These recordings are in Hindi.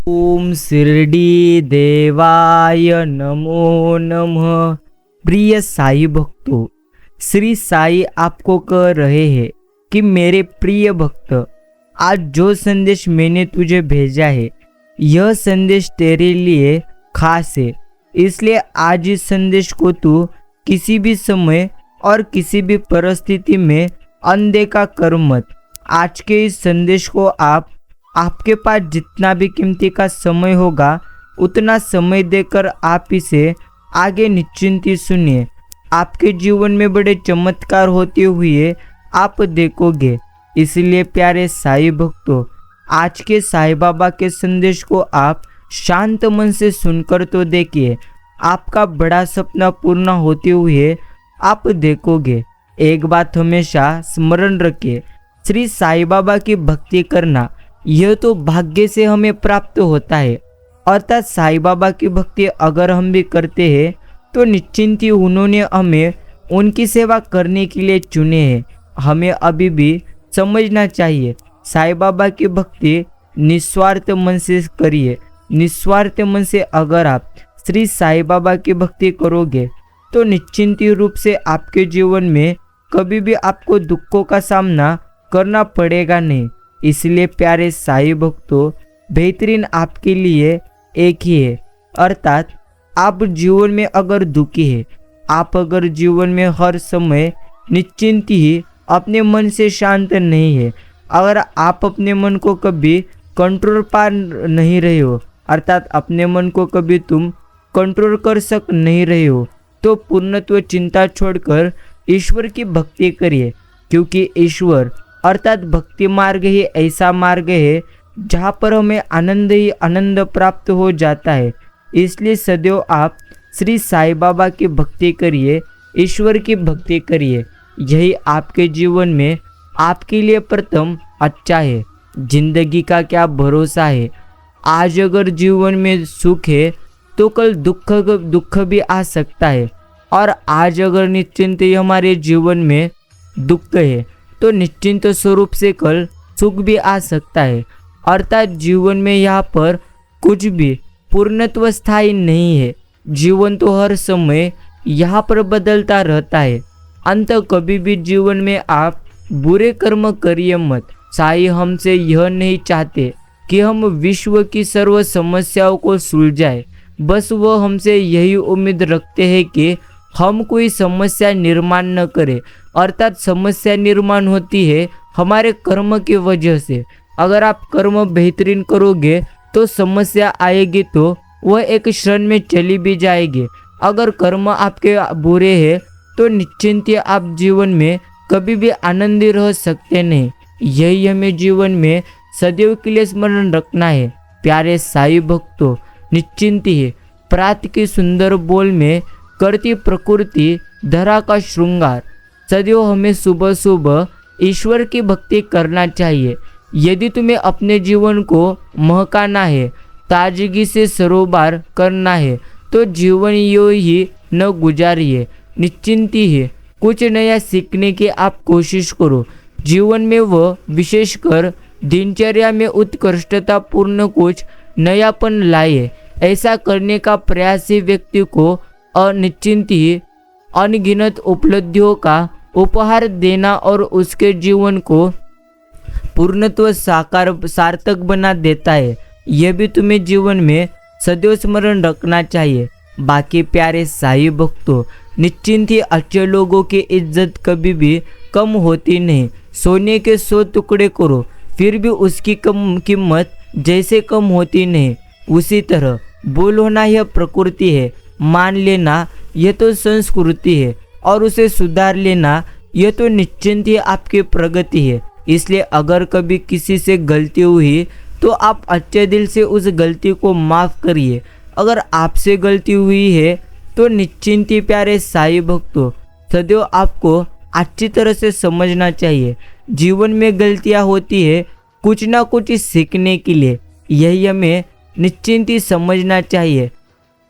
ओम शिरडी देवाय नमो नमः। प्रिय साई भक्तों, श्री साई आपको कह रहे हैं कि मेरे प्रिय भक्त, आज जो संदेश मैंने तुझे भेजा है यह संदेश तेरे लिए खास है। इसलिए आज इस संदेश को तू किसी भी समय और किसी भी परिस्थिति में अनदेखा कर मत। आज के इस संदेश को आपके पास जितना भी कीमती का समय होगा उतना समय देकर आप इसे आगे निश्चिंत सुनिए। आपके जीवन में बड़े चमत्कार होते हुए आप देखोगे। इसलिए प्यारे साई भक्तों, आज के साई बाबा के संदेश को आप शांत मन से सुनकर तो देखिए, आपका बड़ा सपना पूर्ण होते हुए आप देखोगे। एक बात हमेशा स्मरण रखिए, श्री साई बाबा की भक्ति करना यह तो भाग्य से हमें प्राप्त होता है। अर्थात साई बाबा की भक्ति अगर हम भी करते हैं तो निश्चिंत ही उन्होंने हमें उनकी सेवा करने के लिए चुने हैं। हमें अभी भी समझना चाहिए, साई बाबा की भक्ति निस्वार्थ मन से करिए। निस्वार्थ मन से अगर आप श्री साई बाबा की भक्ति करोगे तो निश्चिंत रूप से आपके जीवन में कभी भी आपको दुखों का सामना करना पड़ेगा नहीं। इसलिए प्यारे साई भक्तों, बेहतरीन आपके लिए एक ही है, अर्थात आप जीवन में अगर दुखी है, आप अगर जीवन में हर समय निश्चिंत ही अपने मन से शांत नहीं है, अगर आप अपने मन को कभी कंट्रोल पा नहीं रहे हो, अर्थात अपने मन को कभी तुम कंट्रोल कर सक नहीं रहे हो, तो पूर्णत्व चिंता छोड़कर ईश्वर की भक्ति करिए। क्योंकि ईश्वर अर्थात भक्ति मार्ग ही ऐसा मार्ग है जहाँ पर हमें आनंद ही आनंद प्राप्त हो जाता है। इसलिए सदैव आप श्री साई बाबा की भक्ति करिए, ईश्वर की भक्ति करिए। यही आपके जीवन में आपके लिए प्रथम अच्छा है। जिंदगी का क्या भरोसा है, आज अगर जीवन में सुख है तो कल दुख भी आ सकता है, और आज अगर निश्चिंत ही हमारे जीवन में दुख है तो निश्चिंत स्वरूप से कल सुख भी आ सकता है। अर्थात जीवन में यहाँ पर कुछ भी पूर्णत्व स्थायी नहीं है। जीवन तो हर समय यहाँ पर बदलता रहता है। अंत कभी भी जीवन में आप बुरे कर्म करिए मत। साई हमसे यह नहीं चाहते कि हम विश्व की सर्व समस्याओं को सुलझाए, बस वह हमसे यही उम्मीद रखते हैं कि हम कोई समस्या निर्माण न करें। अर्थात समस्या निर्माण होती है हमारे कर्म की वजह से। अगर आप कर्म बेहतरीन करोगे तो समस्या आएगी तो वह एक क्षण में चली भी जाएगी। अगर कर्म आपके बुरे हैं तो निश्चिंत आप जीवन में कभी भी आनंदी रह सकते नहीं। यही हमें जीवन में सदैव के लिए स्मरण रखना है। प्यारे साई भक्तों, निश्चिंत ही प्रात की सुंदर बोल में करती प्रकृति धरा का श्रृंगार। सदैव हमें सुबह सुबह ईश्वर की भक्ति करना चाहिए। यदि तुम्हें अपने जीवन को महकाना है, ताजगी से सरोबार करना है, तो जीवन यूं ही न गुजारिए। निश्चिंत ही कुछ नया सीखने की आप कोशिश करो। जीवन में वह विशेषकर दिनचर्या में उत्कृष्टता पूर्ण कुछ नयापन लाए। ऐसा करने का प्रयासी व्यक्ति को अनिश्चित ही अनगिनत उपलब्धियों का उपहार देना और उसके जीवन को पूर्णत्व सार्थक बना देता है। यह भी तुम्हें जीवन में सदैव स्मरण रखना चाहिए। बाकी प्यारे साई भक्तों, निश्चिंत ही अच्छे लोगों की इज्जत कभी भी कम होती नहीं। सोने के 100 टुकड़े करो फिर भी उसकी कीमत जैसे कम होती नहीं, उसी तरह बोल होना यह प्रकृति है, मान लेना यह तो संस्कृति है, और उसे सुधार लेना यह तो निश्चिंत ही आपकी प्रगति है। इसलिए अगर कभी किसी से गलती हुई तो आप अच्छे दिल से उस गलती को माफ़ करिए। अगर आपसे गलती हुई है तो निश्चिंत ही प्यारे साई भक्तों, सदैव आपको अच्छी तरह से समझना चाहिए। जीवन में गलतियाँ होती है कुछ ना कुछ सीखने के लिए, यही हमें निश्चिंत ही समझना चाहिए।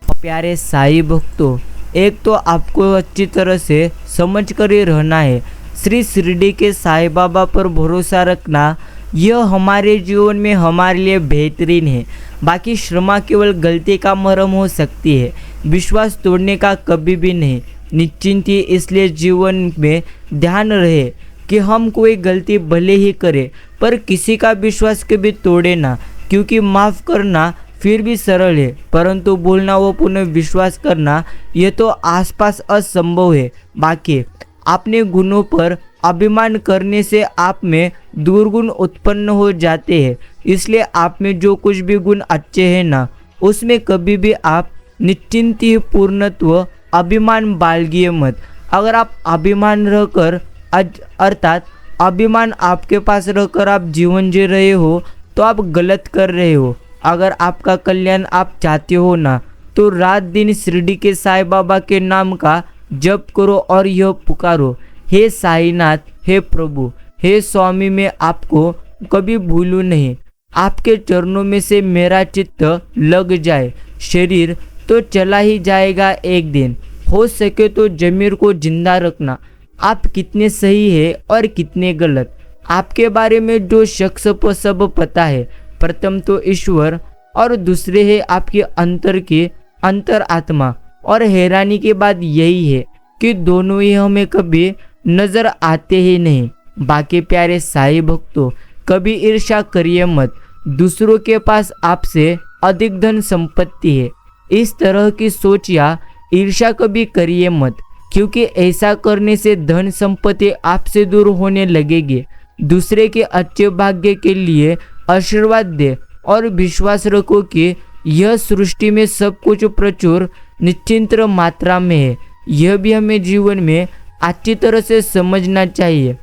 प्यारे साई भक्तों, एक तो आपको अच्छी तरह से समझ कर ही रहना है। श्री शिरडी के साई बाबा पर भरोसा रखना यह हमारे जीवन में हमारे लिए बेहतरीन है। बाकी श्रमा केवल गलती का मरहम हो सकती है, विश्वास तोड़ने का कभी भी नहीं। निश्चिंत ही इसलिए जीवन में ध्यान रहे कि हम कोई गलती भले ही करें पर किसी का विश्वास कभी तोड़े ना, क्योंकि माफ़ करना फिर भी सरल है, परंतु भूलना व पुनः विश्वास करना यह तो आसपास असंभव है। बाकी अपने गुणों पर अभिमान करने से आप में दुर्गुण उत्पन्न हो जाते हैं। इसलिए आप में जो कुछ भी गुण अच्छे हैं ना, उसमें कभी भी आप निश्चिंत ही पूर्णत्व अभिमान बालगिए मत। अगर आप अभिमान रहकर अर्थात अभिमान आपके पास रहकर आप जीवन जी रहे हो तो आप गलत कर रहे हो। अगर आपका कल्याण आप चाहते हो ना, तो रात दिन शिरडी के साईं बाबा के नाम का जप करो और यह पुकारो, हे साईनाथ, हे प्रभु, हे स्वामी, मैं आपको कभी भूलूं नहीं। आपके चरणों में से मेरा चित्त लग जाए, शरीर तो चला ही जाएगा एक दिन। हो सके तो जमीर को जिंदा रखना। आप कितने सही है और कितने गलत, आपके बारे में जो शख्स को सब पता है। प्रथम तो ईश्वर और दूसरे है आपके अंतर की अंतर आत्मा। और हैरानी की बात यही है कि दोनों ही हमें कभी नजर आते ही नहीं। बाकी प्यारे साईं भक्तों, कभी ईर्ष्या करिए मत। दूसरों के पास आपसे अधिक धन संपत्ति है, इस तरह की सोच या ईर्ष्या कभी करिए मत, क्योंकि ऐसा करने से धन संपत्ति आपसे दूर होने लगेगी। दूसरे के अच्छे भाग्य के लिए आशीर्वाद दे और विश्वास रखो कि यह सृष्टि में सब कुछ प्रचुर निश्चिंत मात्रा में है। यह भी हमें जीवन में अच्छी तरह से समझना चाहिए।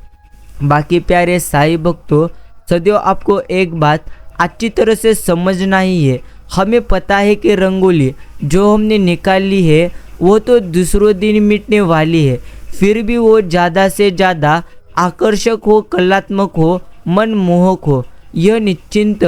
बाकी प्यारे साईं भक्तों, सदैव आपको एक बात अच्छी तरह से समझना ही है। हमें पता है कि रंगोली जो हमने निकाली है वो तो दूसरों दिन मिटने वाली है, फिर भी वो ज़्यादा से ज़्यादा आकर्षक हो, कलात्मक हो, मनमोहक हो, यह निश्चिंत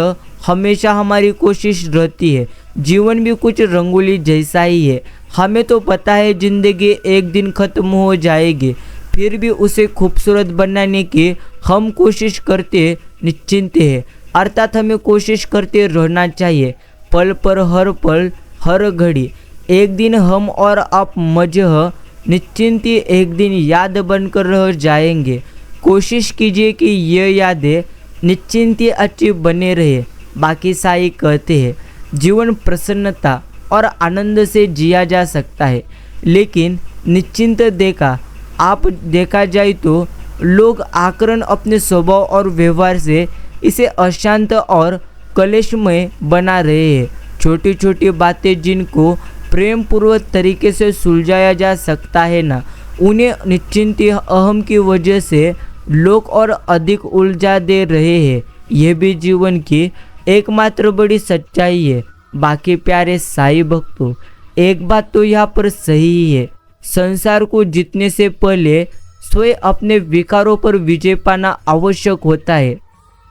हमेशा हमारी कोशिश रहती है। जीवन भी कुछ रंगोली जैसा ही है। हमें तो पता है ज़िंदगी एक दिन ख़त्म हो जाएगी, फिर भी उसे खूबसूरत बनाने की हम कोशिश करते निश्चिंत है। अर्थात हमें कोशिश करते रहना चाहिए, पल पर हर पल हर घड़ी। एक दिन हम और आप मजह निश्चिंत एक दिन याद बनकर रह जाएंगे। कोशिश कीजिए कि ये यादें निश्चिंत अच्छी बने रहे। बाकी साईं कहते हैं, जीवन प्रसन्नता और आनंद से जिया जा सकता है, लेकिन निश्चिंत देखा जाए तो लोग आकरण अपने स्वभाव और व्यवहार से इसे अशांत और कलेशमय बना रहे हैं। छोटी छोटी बातें जिनको प्रेम पूर्वक तरीके से सुलझाया जा सकता है ना, उन्हें निश्चिंत अहम की वजह से लोग और अधिक उलझा दे रहे हैं। यह भी जीवन की एकमात्र बड़ी सच्चाई है। बाकी प्यारे साईं भक्तों, एक बात तो यहाँ पर सही है, संसार को जीतने से पहले स्वयं अपने विकारों पर विजय पाना आवश्यक होता है।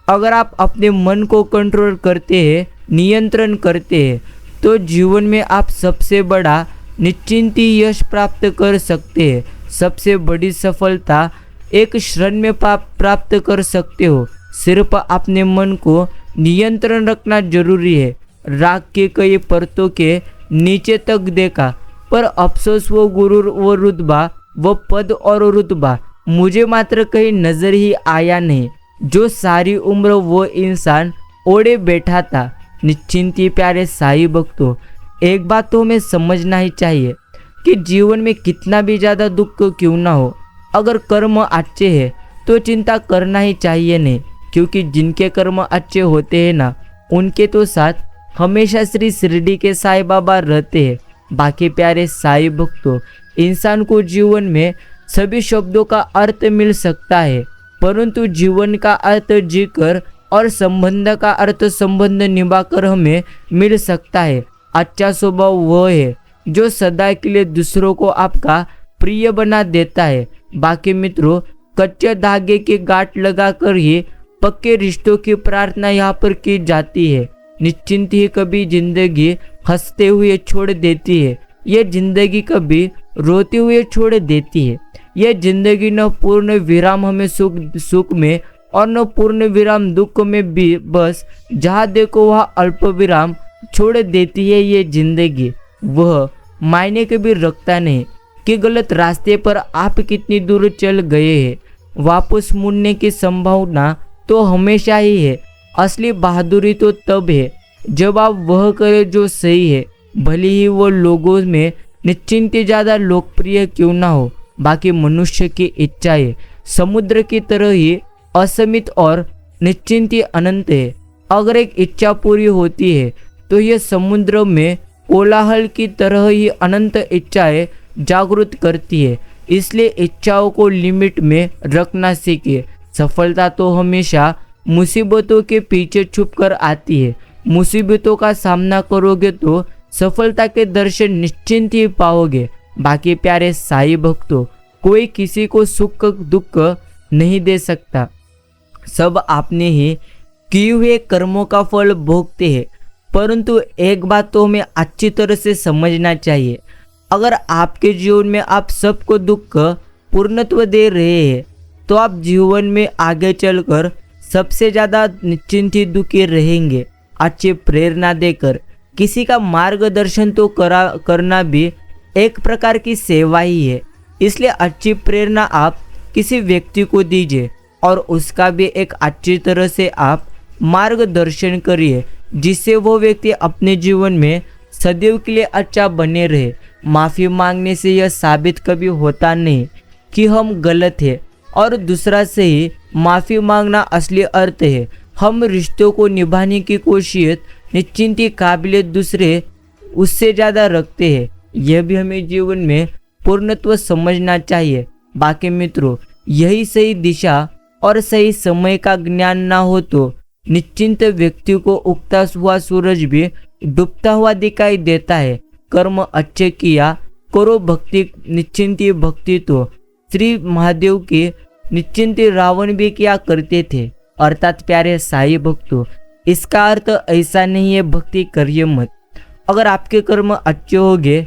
अगर आप अपने मन को कंट्रोल करते हैं, नियंत्रण करते हैं, तो जीवन में आप सबसे बड़ा निश्चिंत यश प्राप्त कर सकते हैं। सबसे बड़ी सफलता एक क्षण में प्राप्त कर सकते हो। सिर्फ अपने मन को नियंत्रण रखना जरूरी है। राग के कई परतों के नीचे तक देखा, पर अफसोस वो गुरूर वो रुतबा, वो पद और रुतबा मुझे मात्र कहीं नजर ही आया नहीं, जो सारी उम्र वो इंसान ओढ़े बैठा था। निश्चिंती प्यारे साईं भक्तों, एक बात तो हमें समझना ही चाहिए कि जीवन में कितना भी ज़्यादा दुख क्यों ना हो, अगर कर्म अच्छे हैं तो चिंता करना ही चाहिए नहीं, क्योंकि जिनके कर्म अच्छे होते हैं ना, उनके तो साथ हमेशा श्री शिरडी के साईं बाबा रहते हैं। बाकी प्यारे साईं भक्तों, इंसान को जीवन में सभी शब्दों का अर्थ मिल सकता है, परंतु जीवन का अर्थ जीकर और संबंध का अर्थ संबंध निभाकर हमें मिल सकता है। अच्छा स्वभाव वह है जो सदा के लिए दूसरों को आपका प्रिय बना देता है। बाकी मित्रों, कच्चे धागे की गांठ लगाकर ही पक्के रिश्तों की प्रार्थना यहाँ पर की जाती है। निश्चिंत ही कभी जिंदगी हंसते हुए छोड़ देती है, यह जिंदगी कभी रोते हुए छोड़ देती है। यह जिंदगी न पूर्ण विराम हमें सुख में और न पूर्ण विराम दुख में भी। बस जहाँ देखो वहाँ अल्प विराम छोड़ देती है ये जिंदगी। वह मायने कभी रखता नहीं कि गलत रास्ते पर आप कितनी दूर चल गए हैं। वापस मुड़ने की संभावना तो हमेशा ही है। असली बहादुरी तो तब है जब आप वह करें जो सही है, भले ही वो लोगों में निश्चिंत ज़्यादा लोकप्रिय क्यों ना हो। बाकी मनुष्य की इच्छाएं समुद्र की तरह ही असीमित और निश्चिंत अनंत है। अगर एक इच्छा पूरी होती है तो यह समुद्र में कोलाहल की तरह ही अनंत इच्छाएं जागृत करती है। इसलिए इच्छाओं को लिमिट में रखना सीखिए। सफलता तो हमेशा मुसीबतों के पीछे छुपकर आती है। मुसीबतों का सामना करोगे तो सफलता के दर्शन निश्चिंत ही पाओगे। बाकी प्यारे साईं भक्तों, कोई किसी को सुख दुख नहीं दे सकता। सब आपने ही किए हुए कर्मों का फल भोगते हैं। परंतु एक बात तो हमें अच्छी तरह से समझना चाहिए, अगर आपके जीवन में आप सबको दुख पूर्णत्व दे रहे हैं तो आप जीवन में आगे चलकर सबसे ज़्यादा निश्चिंत ही दुखी रहेंगे। अच्छी प्रेरणा देकर किसी का मार्गदर्शन तो करना भी एक प्रकार की सेवा ही है। इसलिए अच्छी प्रेरणा आप किसी व्यक्ति को दीजिए और उसका भी एक अच्छी तरह से आप मार्गदर्शन करिए, जिससे वो व्यक्ति अपने जीवन में सदैव के लिए अच्छा बने रहे। माफ़ी मांगने से यह साबित कभी होता नहीं कि हम गलत हैं और दूसरा से ही माफ़ी मांगना असली अर्थ है। हम रिश्तों को निभाने की कोशिश निश्चिंत ही काबिलियत दूसरे उससे ज़्यादा रखते हैं। यह भी हमें जीवन में पूर्णत्व समझना चाहिए। बाकी मित्रों, यही सही दिशा और सही समय का ज्ञान ना हो तो निश्चिंत व्यक्ति को उगता हुआ सूरज भी डूबता हुआ दिखाई देता है। कर्म अच्छे किया करो, भक्ति निश्चिंती भक्ति तो श्री महादेव के निश्चिंत रावण भी किया करते थे। अर्थात प्यारे साईं भक्तों, इसका अर्थ ऐसा नहीं है भक्ति करिए मत। अगर आपके कर्म अच्छे होंगे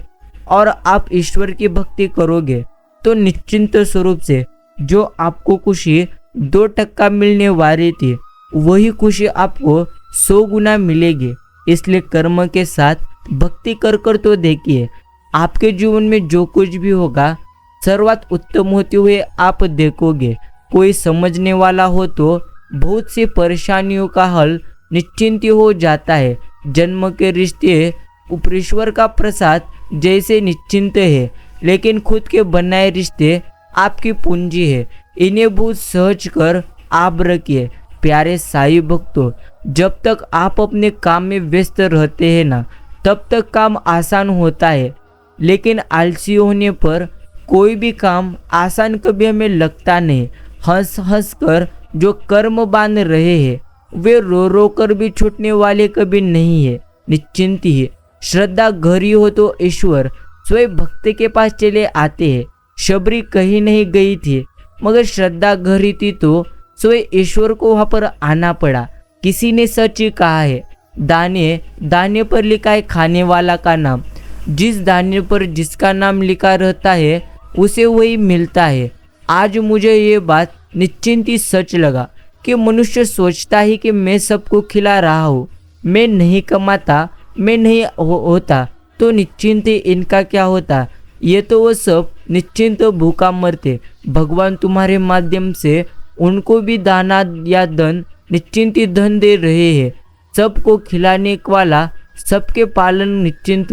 और आप ईश्वर की भक्ति करोगे तो निश्चिंत स्वरूप से जो आपको खुशी 2% मिलने वाली थी वही खुशी आपको 100 गुना मिलेगी। इसलिए कर्म के साथ भक्ति कर तो देखिए, आपके जीवन में जो कुछ भी होगा सर्वात उत्तम होते हुए आप देखोगे। कोई समझने वाला हो तो बहुत सी परेशानियों का हल निश्चिंत हो जाता है। जन्म के रिश्ते ईश्वर का प्रसाद जैसे निश्चिंत है, लेकिन खुद के बनाए रिश्ते आपकी पूंजी है। इन्हें बहुत सहज कर आप रखिए। प्यारे साईं भक्तों, जब तक आप अपने काम में व्यस्त रहते हैं ना, तब तक काम आसान होता है। लेकिन आलसी होने पर कोई भी काम आसान कभी हमें लगता नहीं। हंस हंस कर जो कर्म बांध रहे हैं वे रो रो कर भी छूटने वाले कभी नहीं है। निश्चिंत ही श्रद्धा घरी हो तो ईश्वर स्वयं भक्त के पास चले आते हैं। शबरी कहीं नहीं गई थी, मगर श्रद्धा घरी थी तो स्वयं ईश्वर को वहाँ पर आना पड़ा। किसी ने सच ही कहा है, दाने दाने पर लिखा है खाने वाला का नाम। जिस दाने पर जिसका नाम लिखा रहता है उसे वही मिलता है। आज मुझे ये बात निश्चिंत ही सच लगा कि मनुष्य सोचता ही कि मैं सबको खिला रहा हूँ, मैं नहीं कमाता, मैं नहीं होता तो निश्चिंत ही इनका क्या होता। ये तो वो सब निश्चिंत भूखा मरते। भगवान तुम्हारे माध्यम से उनको भी दाना या धन निश्चिंत ही धन दे रहे हैं। सबको खिलाने वाला, सबके पालन निश्चिंत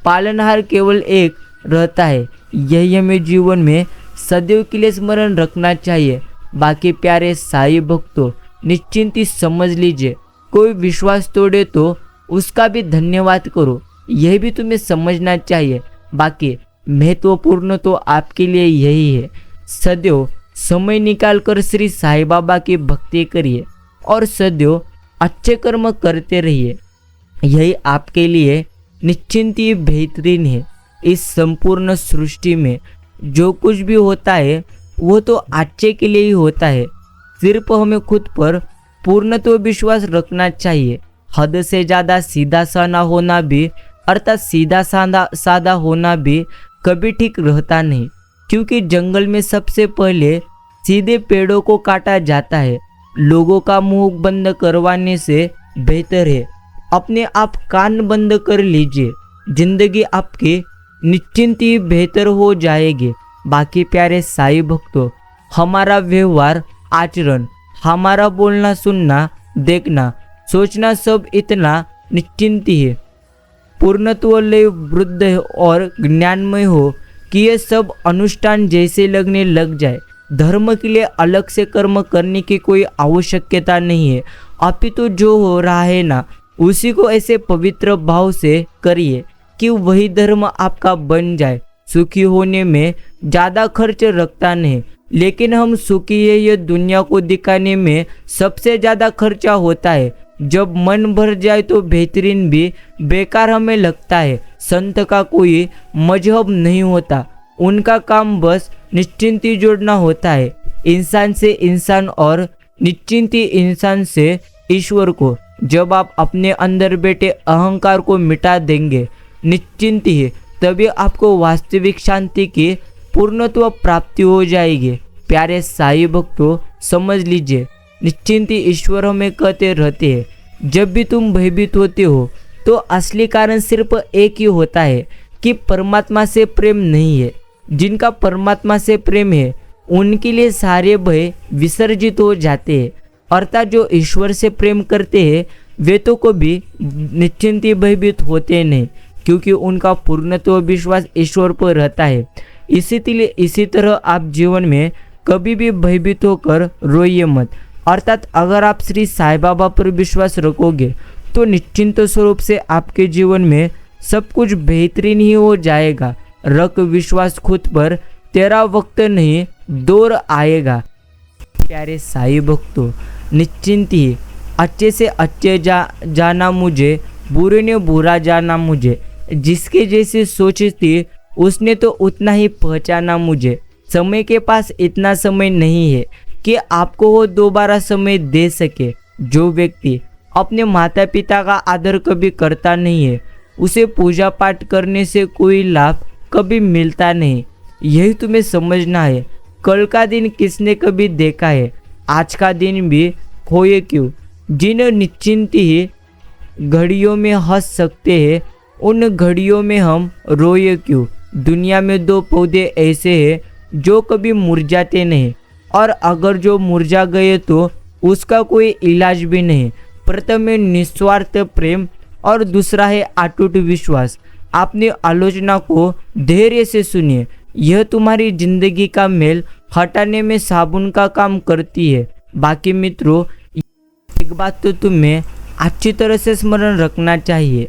पालनहार केवल एक रहता है। यही हमें जीवन में सदैव के लिए स्मरण रखना चाहिए। बाकी प्यारे साईं भक्तों, निश्चिंत ही समझ लीजिए, कोई विश्वास तोड़े तो उसका भी धन्यवाद करो, यह भी तुम्हें समझना चाहिए। बाकी महत्वपूर्ण तो आपके लिए यही है, सदैव समय निकालकर श्री साईं बाबा की भक्ति करिए और सदैव अच्छे कर्म करते रहिए। यही आपके लिए निश्चिंत ही बेहतरीन है। इस संपूर्ण सृष्टि में जो कुछ भी होता है वो तो अच्छे के लिए ही होता है। सिर्फ हमें खुद पर पूर्णत्व विश्वास रखना चाहिए। हद से ज़्यादा सीधा साधा होना भी, अर्थात सीधा साधा होना भी कभी ठीक रहता नहीं, क्योंकि जंगल में सबसे पहले सीधे पेड़ों को काटा जाता है। लोगों का मुंह बंद करवाने से बेहतर है अपने आप कान बंद कर लीजिए। जिंदगी आपकी निश्चिंत ही बेहतर हो जाएगी। बाकी प्यारे साई भक्तों, हमारा व्यवहार, आचरण, हमारा बोलना, सुनना, देखना, सोचना सब इतना निश्चिंत ही पूर्णत्व लय वृद्ध और ज्ञानमय हो कि ये सब अनुष्ठान जैसे लगने लग जाए। धर्म के लिए अलग से कर्म करने की कोई आवश्यकता नहीं है। अपितु जो हो रहा है ना, उसी को ऐसे पवित्र भाव से करिए कि वही धर्म आपका बन जाए। सुखी होने में ज़्यादा खर्च रखता नहीं, लेकिन हम सुखी है ये दुनिया को दिखाने में सबसे ज़्यादा खर्चा होता है। जब मन भर जाए तो बेहतरीन भी बेकार हमें लगता है। संत का कोई मजहब नहीं होता, उनका काम बस निश्चिंती जोड़ना होता है, इंसान से इंसान और निश्चिंती इंसान से ईश्वर को। जब आप अपने अंदर बैठे अहंकार को मिटा देंगे निश्चिंत ही, तभी आपको वास्तविक शांति की पूर्णत्व प्राप्ति हो जाएगी। प्यारे साई भक्तों, समझ लीजिए, निश्चिंती ईश्वर हमें कहते रहते हैं। जब भी तुम भयभीत होते हो तो असली कारण सिर्फ एक ही होता है कि परमात्मा से प्रेम नहीं है। जिनका परमात्मा से प्रेम है उनके लिए सारे भय विसर्जित हो जाते हैं। अर्थात जो ईश्वर से प्रेम करते हैं वे तो कभी निश्चिंत भयभीत होते नहीं, क्योंकि उनका पूर्णत्व विश्वास ईश्वर पर रहता है। इसी तरह आप जीवन में कभी भी भयभीत होकर रोइए मत। अर्थात अगर आप श्री साईं बाबा पर विश्वास रखोगे तो निश्चिंत स्वरूप से आपके जीवन में सब कुछ बेहतरीन ही हो जाएगा। रख विश्वास खुद पर, तेरा वक्त नहीं दौर आएगा। प्यारे साई भक्तों, निश्चिंत ही अच्छे से अच्छे जाना मुझे, बुरे ने बुरा जाना मुझे। जिसके जैसी सोच थी उसने तो उतना ही पहचाना मुझे। समय के पास इतना समय नहीं है कि आपको वो दोबारा समय दे सके। जो व्यक्ति अपने माता पिता का आदर कभी करता नहीं है उसे पूजा पाठ करने से कोई लाभ कभी मिलता नहीं। यही तुम्हें समझना है। कल का दिन किसने कभी देखा है, आज का दिन भी खोए क्यों। जिन निश्चिंत ही घड़ियों में हंस सकते हैं उन घड़ियों में हम रोए क्यों। दुनिया में दो पौधे ऐसे हैं जो कभी मुरझाते नहीं, और अगर जो मुरझा गए तो उसका कोई इलाज भी नहीं। प्रथम है निस्वार्थ प्रेम और दूसरा है अटूट विश्वास। आपने आलोचना को धैर्य से सुनिए, यह तुम्हारी जिंदगी का मेल हटाने में साबुन का काम करती है। बाकी मित्रों, एक बात तो तुम्हें अच्छी तरह से स्मरण रखना चाहिए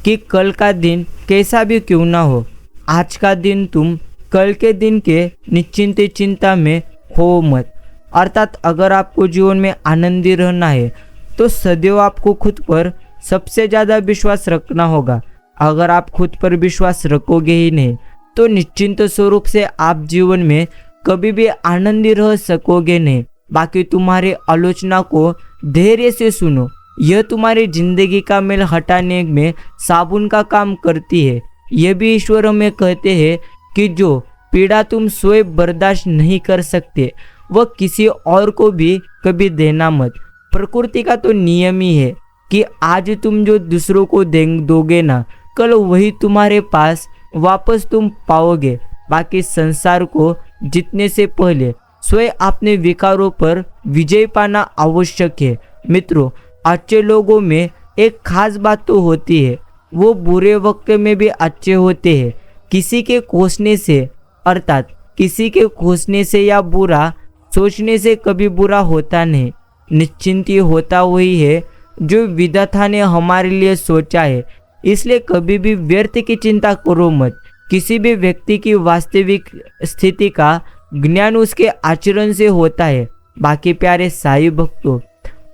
कि कल का दिन कैसा भी क्यों ना हो, आज का दिन तुम कल के दिन के निश्चिंत चिंता में हो मत। अर्थात अगर आपको जीवन में आनंदी रहना है तो सदैव आपको खुद पर सबसे ज़्यादा विश्वास रखना होगा। अगर आप खुद पर विश्वास रखोगे ही नहीं तो निश्चिंत स्वरूप से आप जीवन में कभी भी आनंदी रह सकोगे नहीं। बाकी तुम्हारे आलोचना को धैर्य से सुनो, यह तुम्हारी जिंदगी का मेल हटाने में साबुन का काम करती है। यह भी ईश्वर हमें कहते हैं कि जो पीड़ा तुम स्वयं बर्दाश्त नहीं कर सकते वह किसी और को भी कभी देना मत। प्रकृति का तो नियम ही है कि आज तुम जो दूसरों को दोगे ना, कल वही तुम्हारे पास वापस तुम पाओगे। बाकी संसार को जीतने से पहले स्वयं अपने विकारों पर विजय पाना आवश्यक है। मित्रों, अच्छे लोगों में एक खास बात तो होती है, वो बुरे वक्त में भी अच्छे होते हैं। किसी के कोसने से, अर्थात किसी के कोसने से या बुरा सोचने से कभी बुरा होता नहीं। निश्चिंत होता वही है जो विधाता ने हमारे लिए सोचा है। इसलिए कभी भी व्यर्थ की चिंता करो मत। किसी भी व्यक्ति की वास्तविक स्थिति का ज्ञान उसके आचरण से होता है। बाकी प्यारे साई भक्तों,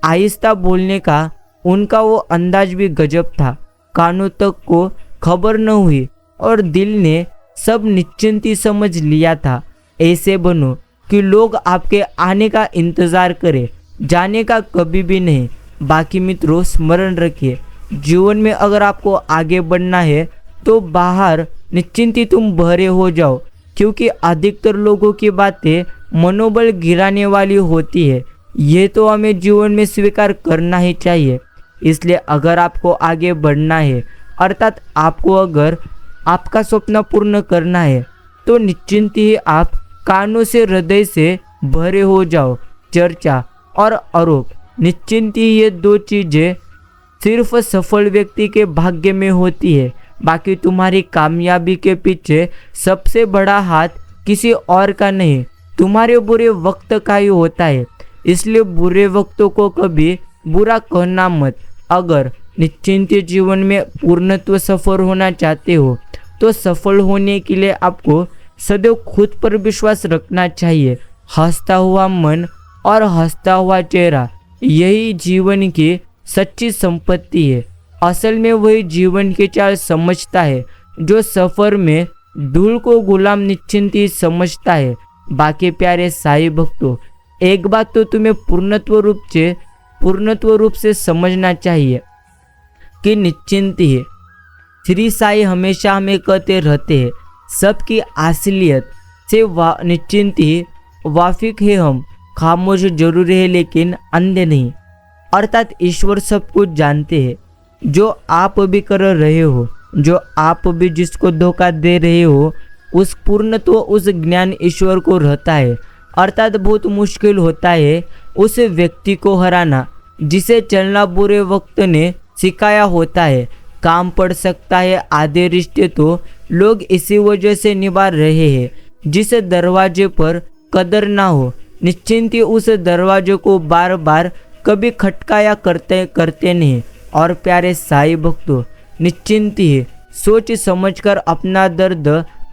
आहिस्ता बोलने का उनका वो अंदाज भी गजब था। कानों तक को खबर न हुई और दिल ने सब निश्चिंती समझ लिया था। ऐसे बनो कि लोग आपके आने का इंतज़ार करें, जाने का कभी भी नहीं। बाकी मित्रों, स्मरण रखिए, जीवन में अगर आपको आगे बढ़ना है तो बाहर निश्चिंती तुम भरे हो जाओ, क्योंकि अधिकतर लोगों की बातें मनोबल गिराने वाली होती है। ये तो हमें जीवन में स्वीकार करना ही चाहिए। इसलिए अगर आपको आगे बढ़ना है, अर्थात आपको अगर आपका स्वप्न पूर्ण करना है, तो निश्चिंत ही आप कानों से हृदय से भरे हो जाओ। चर्चा और आरोप, निश्चिंत ही ये दो चीज़ें सिर्फ सफल व्यक्ति के भाग्य में होती है। बाकी तुम्हारी कामयाबी के पीछे सबसे बड़ा हाथ किसी और का नहीं, तुम्हारे बुरे वक्त का ही होता है। इसलिए बुरे वक्तों को कभी बुरा कहना मत। अगर निश्चिंत जीवन में पूर्णत्व सफल होना चाहते हो, तो सफल होने के लिए आपको सदैव खुद पर विश्वास रखना चाहिए। हंसता हुआ मन और हंसता हुआ चेहरा, यही जीवन की सच्ची संपत्ति है। असल में वही जीवन की चाल समझता है जो सफर में धूल को गुलाम निश्चिंती समझता है। बाकी प्यारे साईं भक्तों, एक बात तो तुम्हें पूर्णत्व रूप से समझना चाहिए कि निश्चिंत है। श्री साईं हमेशा हमें कहते रहते हैं, सबकी असलियत से निश्चिंत ही वाकिफ है हम। खामोश जरूर है लेकिन अंधे नहीं। अर्थात ईश्वर सब कुछ जानते हैं। जो आप भी कर रहे हो, जो आप भी जिसको धोखा दे रहे हो, उस पूर्णत्व उस ज्ञान ईश्वर को रहता है। अर्थात बहुत मुश्किल होता है उस व्यक्ति को हराना जिसे चलना बुरे वक्त ने सिखाया होता है। काम पड़ सकता है, आधे रिश्ते तो लोग इसी वजह से निभा रहे हैं जिस दरवाजे पर कदर ना हो। निश्चिंत ही उस दरवाजे को बार बार कभी खटकाया करते नहीं। और प्यारे साईं भक्तों, निश्चिंत ही सोच समझकर अपना दर्द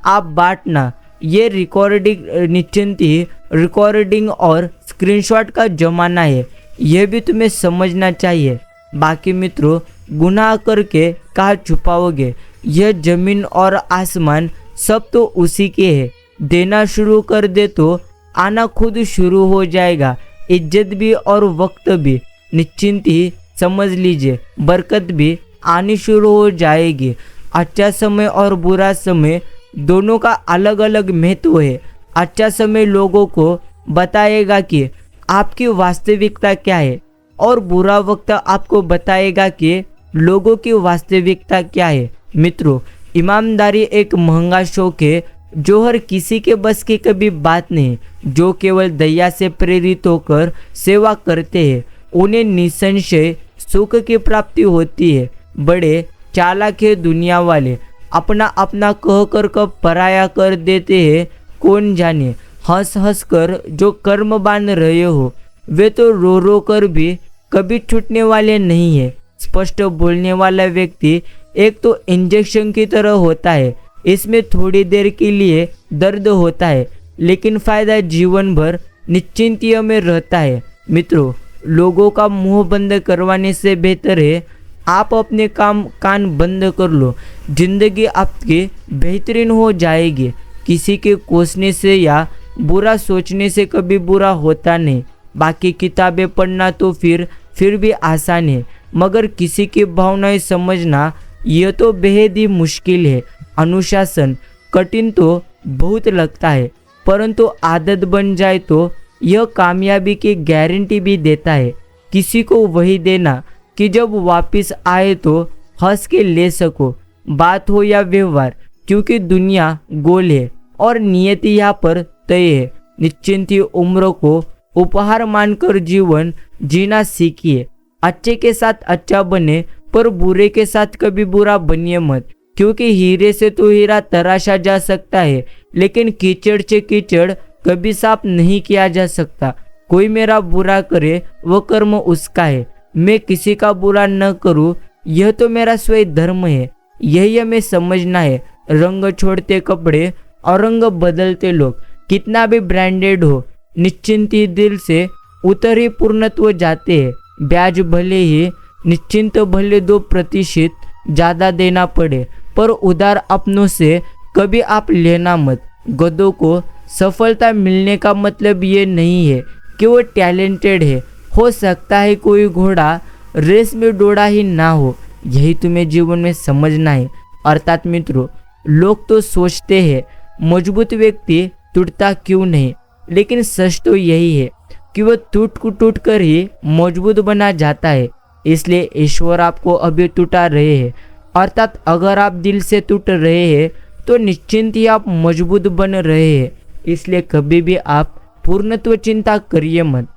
आप बांटना। ये निश्चिंत ही रिकॉर्डिंग और स्क्रीनशॉट का जमाना है, यह भी तुम्हें समझना चाहिए। बाकी मित्रों, गुनाह करके कहाँ छुपाओगे? यह जमीन और आसमान सब तो उसी के है। देना शुरू कर दे तो आना खुद शुरू हो जाएगा। इज्जत भी और वक्त भी। निश्चिंत ही समझ लीजिए, बरकत भी आनी शुरू हो जाएगी। अच्छा समय और बुरा समय दोनों का अलग अलग महत्व है। अच्छा समय लोगों को बताएगा कि आपकी वास्तविकता क्या है, और बुरा वक्त आपको बताएगा कि लोगों की वास्तविकता क्या है। मित्रों, ईमानदारी एक महंगा शौक है जो हर किसी के बस की कभी बात नहीं। जो केवल दया से प्रेरित होकर सेवा करते हैं, उन्हें निसंशय सुख की प्राप्ति होती है। बड़े चालाक है दुनिया वाले, अपना अपना कह कर कब पराया कर देते हैं कौन जाने। हंस हंस कर जो कर्म बांध रहे हो, वे तो रो रो कर भी कभी छूटने वाले नहीं है। स्पष्ट बोलने वाला व्यक्ति एक तो इंजेक्शन की तरह होता है। इसमें थोड़ी देर के लिए दर्द होता है, लेकिन फायदा जीवन भर निश्चिंतियों में रहता है। मित्रों, लोगों का मुंह बंद करवाने से बेहतर है आप अपने कान बंद कर लो। जिंदगी आपकी बेहतरीन हो जाएगी। किसी के कोसने से या बुरा सोचने से कभी बुरा होता नहीं। बाकी किताबें पढ़ना तो फिर भी आसान है, मगर किसी की भावनाएं समझना यह तो बेहद ही मुश्किल है। अनुशासन कठिन तो बहुत लगता है, परंतु आदत बन जाए तो यह कामयाबी की गारंटी भी देता है। किसी को वही देना कि जब वापस आए तो हंस के ले सको, बात हो या व्यवहार, क्योंकि दुनिया गोल है और नियति यहाँ पर तय है। निश्चिंत ही उम्र को उपहार मानकर जीवन जीना सीखिए। अच्छे के साथ अच्छा बने, पर बुरे के साथ कभी बुरा बनिए मत, क्योंकि हीरे से तो हीरा तराशा जा सकता है, लेकिन कीचड़ से कीचड़ कभी साफ नहीं किया जा सकता। कोई मेरा बुरा करे वो कर्म उसका है, मैं किसी का बुरा न करूं यह तो मेरा स्वयं धर्म है। यही हमें समझना है। रंग छोड़ते कपड़े और रंग बदलते लोग, कितना भी ब्रांडेड हो, निश्चिंत ही दिल से उतर ही पूर्णत्व जाते हैं। ब्याज भले ही निश्चिंत भले 2% ज़्यादा देना पड़े, पर उधार अपनों से कभी आप लेना मत। गधों को सफलता मिलने का मतलब ये नहीं है कि वो टैलेंटेड है। हो सकता है कोई घोड़ा रेस में दौड़ा ही ना हो। यही तुम्हें जीवन में समझना है। अर्थात मित्रों, लोग तो सोचते हैं मजबूत व्यक्ति टूटता क्यों नहीं, लेकिन सच तो यही है कि वह टूट कर ही मजबूत बना जाता है। इसलिए ईश्वर आपको अभी टूटा रहे हैं, अर्थात अगर आप दिल से टूट रहे हैं तो निश्चिंत ही आप मजबूत बन रहे हैं। इसलिए कभी भी आप पूर्णत्व चिंता करिए मत,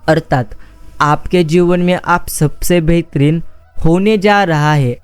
अर्थात आपके जीवन में आप सबसे बेहतरीन होने जा रहा है।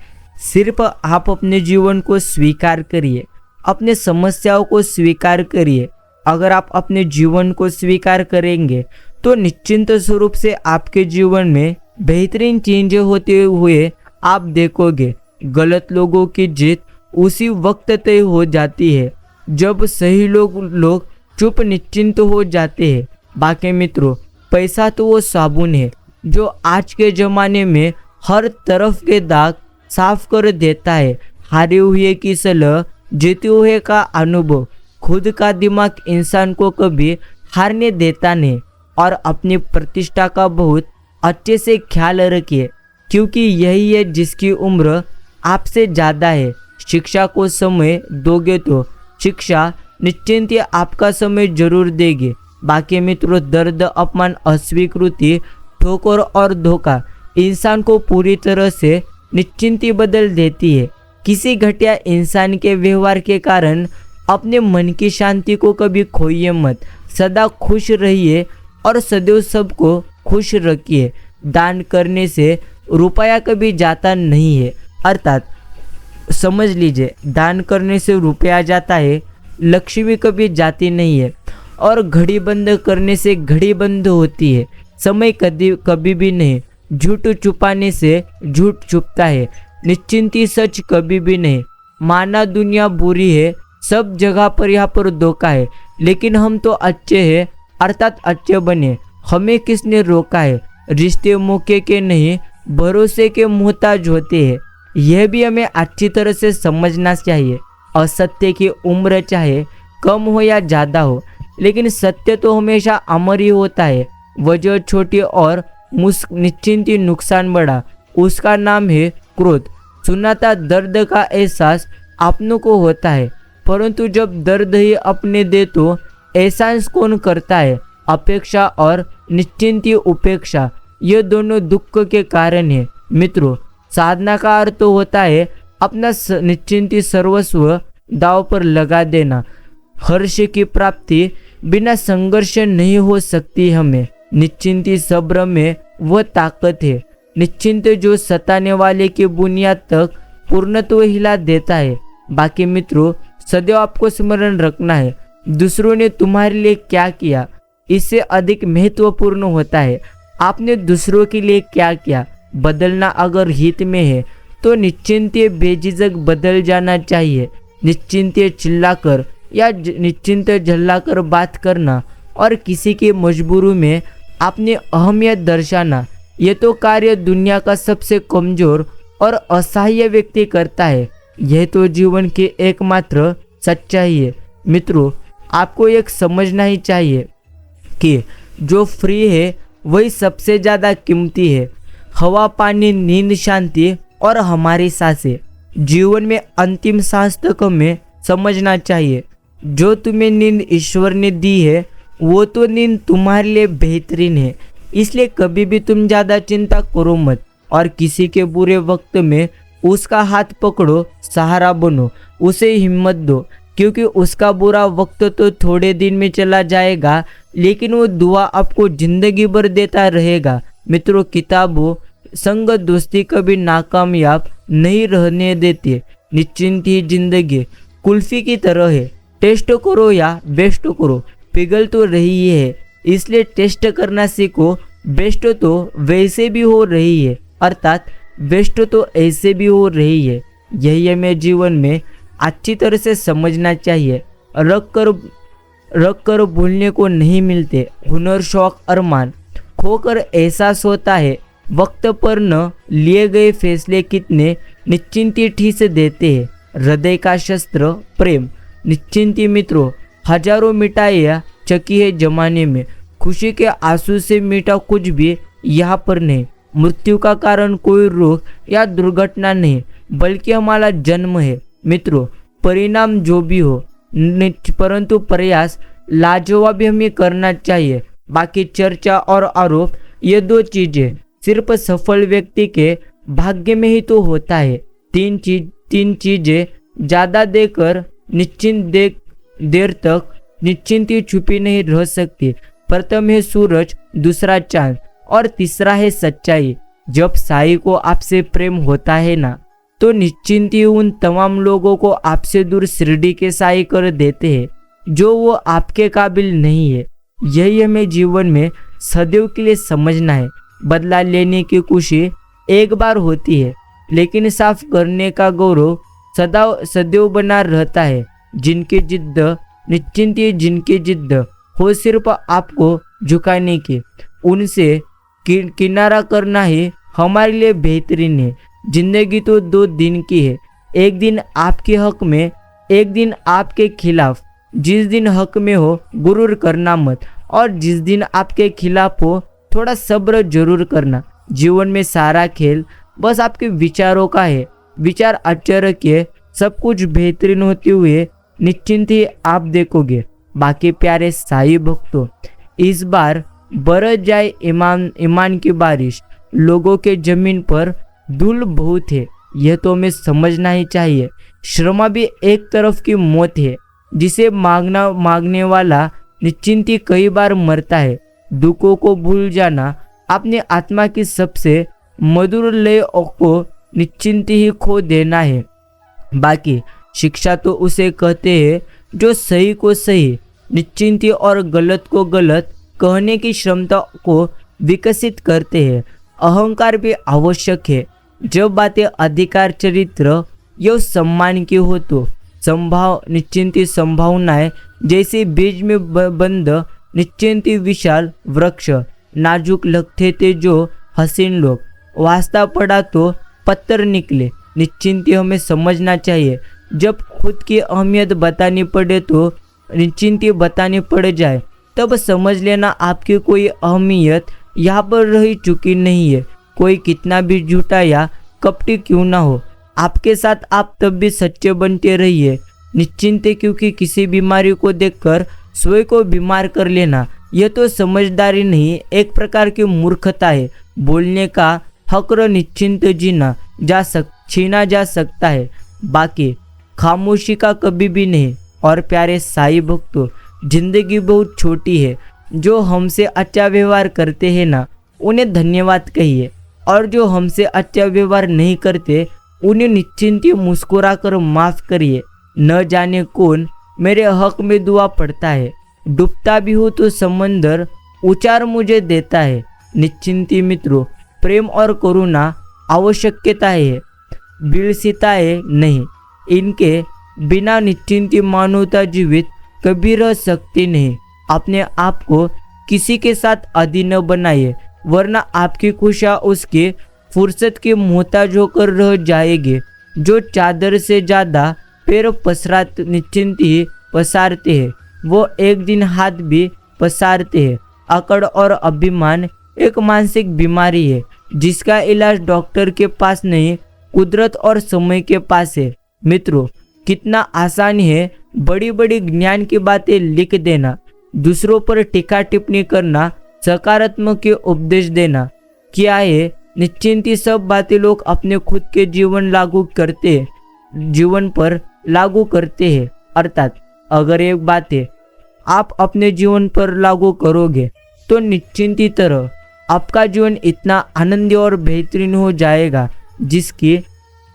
सिर्फ आप अपने जीवन को स्वीकार करिए, अपने समस्याओं को स्वीकार करिए। अगर आप अपने जीवन को स्वीकार करेंगे तो निश्चिंत स्वरूप से आपके जीवन में बेहतरीन चेंज होते हुए आप देखोगे। गलत लोगों की जीत उसी वक्त तय हो जाती है जब सही लोग चुप निश्चिंत हो जाते हैं। बाकी मित्रों, पैसा तो वो साबुन है जो आज के ज़माने में हर तरफ के दाग साफ कर देता है। हारे हुए की सलाह, जीते हुए का अनुभव, खुद का दिमाग इंसान को कभी हारने देता नहीं। और अपनी प्रतिष्ठा का बहुत अच्छे से ख्याल रखिए, क्योंकि यही है जिसकी उम्र आपसे ज़्यादा है। शिक्षा को समय दोगे तो शिक्षा निश्चिंत ही आपका समय जरूर देगी। बाकी मित्रों, दर्द, अपमान, अस्वीकृति, ठोकर और धोखा इंसान को पूरी तरह से निश्चिंती बदल देती है। किसी घटिया इंसान के व्यवहार के कारण अपने मन की शांति को कभी खोइए मत। सदा खुश रहिए और सदैव सबको खुश रखिए। दान करने से रुपया कभी जाता नहीं है, अर्थात समझ लीजिए, दान करने से रुपया जाता है, लक्ष्मी कभी जाती नहीं है। और घड़ी बंद करने से घड़ी बंद होती है, समय कभी भी नहीं। झूठ छुपाने से झूठ छुपता है, निश्चिंती सच कभी भी नहीं। माना दुनिया बुरी है, सब जगह पर यहाँ पर धोखा है, लेकिन हम तो अच्छे हैं, अर्थात अच्छे बने। हमें किसने रोका है? रिश्ते मौके के नहीं, भरोसे के मोहताज होते हैं। यह भी हमें अच्छी तरह से समझना चाहिए। असत्य की उम्र चाहे कम हो या ज़्यादा हो, लेकिन सत्य तो हमेशा अमर ही होता है। वजह छोटी और निश्चिंत ही नुकसान बड़ा, उसका नाम है क्रोध। सुनाता दर्द का एहसास अपनों को होता है, परंतु जब दर्द ही अपने दे तो एहसास कौन करता है? अपेक्षा और निश्चिंती उपेक्षा, ये दोनों दुख के कारण है। मित्रों, साधना का अर्थ तो होता है अपना निश्चिंती सर्वस्व दाव पर लगा देना। हर्ष की प्राप्ति बिना संघर्ष नहीं हो सकती। हमें निश्चिंती सब्र में वह ताकत है, निश्चिंत जो सताने वाले की बुनियाद तक पूर्णत्व हिला देता है। बाकी मित्रों, सदैव आपको स्मरण रखना है, दूसरों ने तुम्हारे लिए क्या किया इससे अधिक महत्वपूर्ण होता है आपने दूसरों के लिए क्या किया। बदलना अगर हित में है तो निश्चिंत बेझिझक बदल जाना चाहिए। निश्चिंत चिल्लाकर या निश्चिंत झल्लाकर बात करना और किसी की मजबूरी में अपनी अहमियत दर्शाना, ये तो कार्य दुनिया का सबसे कमजोर और असहाय व्यक्ति करता है। यह तो जीवन की एकमात्र सच्चाई है। मित्रों, आपको एक समझना ही चाहिए कि जो फ्री है वही सबसे ज़्यादा कीमती है। हवा, पानी, नींद, शांति और हमारी सांसें, जीवन में अंतिम सांस तक हमें समझना चाहिए। जो तुम्हें नींद ईश्वर ने दी है वो तो नींद तुम्हारे लिए बेहतरीन है। इसलिए कभी भी तुम ज़्यादा चिंता करो मत और किसी के बुरे वक्त में उसका हाथ पकड़ो, सहारा बनो, उसे हिम्मत दो, क्योंकि उसका बुरा वक्त तो थोड़े दिन में चला जाएगा, लेकिन वो दुआ आपको जिंदगी भर देता रहेगा। मित्रों, किताबों संग दोस्ती कभी नाकामयाब नहीं रहने देती। निश्चिंत ही जिंदगी कुल्फी की तरह है, टेस्ट करो या बेस्ट करो, पिघल तो रही है, इसलिए टेस्ट करना सीखो। बेस्ट तो वैसे भी हो रही है, अर्थात बेस्ट तो ऐसे भी हो रही है। यही हमें जीवन में अच्छी तरह से समझना चाहिए। रख कर भूलने को नहीं मिलते हुनर, शौक, अरमान। खोकर एहसास होता है वक्त पर न लिए गए फैसले कितने निश्चिंती ठीस देते हैं। हृदय का शस्त्र प्रेम। निश्चिंती मित्रों, हजारों मिठाइयाँ चकी है जमाने में, खुशी के आंसू से मीठा कुछ भी यहाँ पर नहीं। मृत्यु का कारण कोई रोग या दुर्घटना नहीं, बल्कि हमारा जन्म है। मित्रों, परिणाम जो भी हो, परंतु प्रयास लाजवाब हमें करना चाहिए। बाकी चर्चा और आरोप, ये दो चीजें सिर्फ सफल व्यक्ति के भाग्य में ही तो होता है। तीन चीजें ज्यादा देकर देर तक निश्चिंत ही छुपी नहीं रह सकती। प्रथम है सूरज, दूसरा चांद और तीसरा है सच्चाई। जब साईं को आपसे प्रेम होता है ना, तो निश्चिंत ही उन तमाम लोगों को आपसे दूर शिरडी के साईं कर देते हैं जो वो आपके काबिल नहीं है। यही हमें जीवन में सदैव के लिए समझना है। बदला लेने की खुशी एक बार होती है, लेकिन साफ करने का गौरव सदैव बना रहता है। जिनकी जिद्द हो सिर्फ आपको झुकाने की, उनसे किनारा करना ही हमारे लिए बेहतरीन है। जिंदगी तो 2 दिन की है, एक दिन आपके हक में, एक दिन आपके खिलाफ। जिस दिन हक में हो गुरूर करना मत, और जिस दिन आपके खिलाफ हो थोड़ा सब्र जरूर करना। जीवन में सारा खेल बस आपके विचारों का है। विचार अच्छे रखिए, सब कुछ बेहतरीन होते हुए निश्चिंत ही आप देखोगे। बाकी प्यारे साईं भक्तों, इस बार बरस जाए ईमान की बारिश। लोगों के जमीन पर धूल बहुत है, यह तो हमें समझना ही चाहिए। श्रमा भी एक तरफ की मौत है, जिसे मांगने वाला निश्चिंत ही कई बार मरता है। दुखों को भूल जाना, अपनी आत्मा की सबसे मधुर लय को निश्चिंत ही खो देना है। बाकी शिक्षा तो उसे कहते हैं जो सही को सही, निश्चिंती और गलत को गलत कहने की क्षमता को विकसित करते हैं। अहंकार भी आवश्यक है। जब बातें अधिकार, चरित्र या सम्मान की हो तो निश्चिंती संभावनाएं जैसे बीज में बंद निश्चिंती विशाल वृक्ष। नाजुक लगते थे जो हसीन लोग, वास्ता पड़ा तो पत्थर निकले। निश्चिंती हमें समझना चाहिए। जब खुद की अहमियत बतानी पड़े तो निश्चिंती बतानी पड़ जाए, तब समझ लेना आपकी कोई अहमियत यहाँ पर रह चुकी नहीं है। कोई कितना भी झूठा या कपटी क्यों ना हो, आपके साथ आप तब भी सच्चे बनते रहिए। निश्चिंत, क्योंकि किसी बीमारी को देखकर स्वयं को बीमार कर लेना यह तो समझदारी नहीं, एक प्रकार की मूर्खता है। बोलने का हक निश्चिंत छीना जा सकता है, बाकी खामोशी का कभी भी नहीं। और प्यारे साईं भक्तों, जिंदगी बहुत छोटी है। जो हमसे अच्छा व्यवहार करते हैं ना, उन्हें धन्यवाद कहिए, और जो हमसे अच्छा व्यवहार नहीं करते उन्हें निश्चिंत मुस्कुरा कर माफ करिए। न जाने कौन मेरे हक में दुआ पड़ता है, डूबता भी हो तो समंदर उचार मुझे देता है। निश्चिंती मित्रों, प्रेम और करुणा आवश्यकताएं है, विलसिताएं नहीं। इनके बिना निश्चिंती मानवता जीवित कभी रह सकती नहीं। अपने आप को किसी के साथ आदी न बनाइए, वरना आपकी खुशियाँ उसकी फुर्सत की मोहताज होकर रह जाएगी। जो चादर से ज़्यादा पैर निश्चिंत ही पसारते हैं, वो एक दिन हाथ भी पसारते हैं। अकड़ और अभिमान एक मानसिक बीमारी है, जिसका इलाज डॉक्टर के पास नहीं, कुदरत और समय के पास है। मित्रों, कितना आसान है बड़ी बड़ी ज्ञान की बातें लिख देना, दूसरों पर टीका टिप्पणी करना, सकारात्मक के उपदेश देना। क्या है निश्चिंती सब बातें लोग अपने खुद के जीवन पर लागू करते हैं। अर्थात अगर एक बातें आप अपने जीवन पर लागू करोगे तो निश्चिंती तरह आपका जीवन इतना आनंदी और बेहतरीन हो जाएगा जिसकी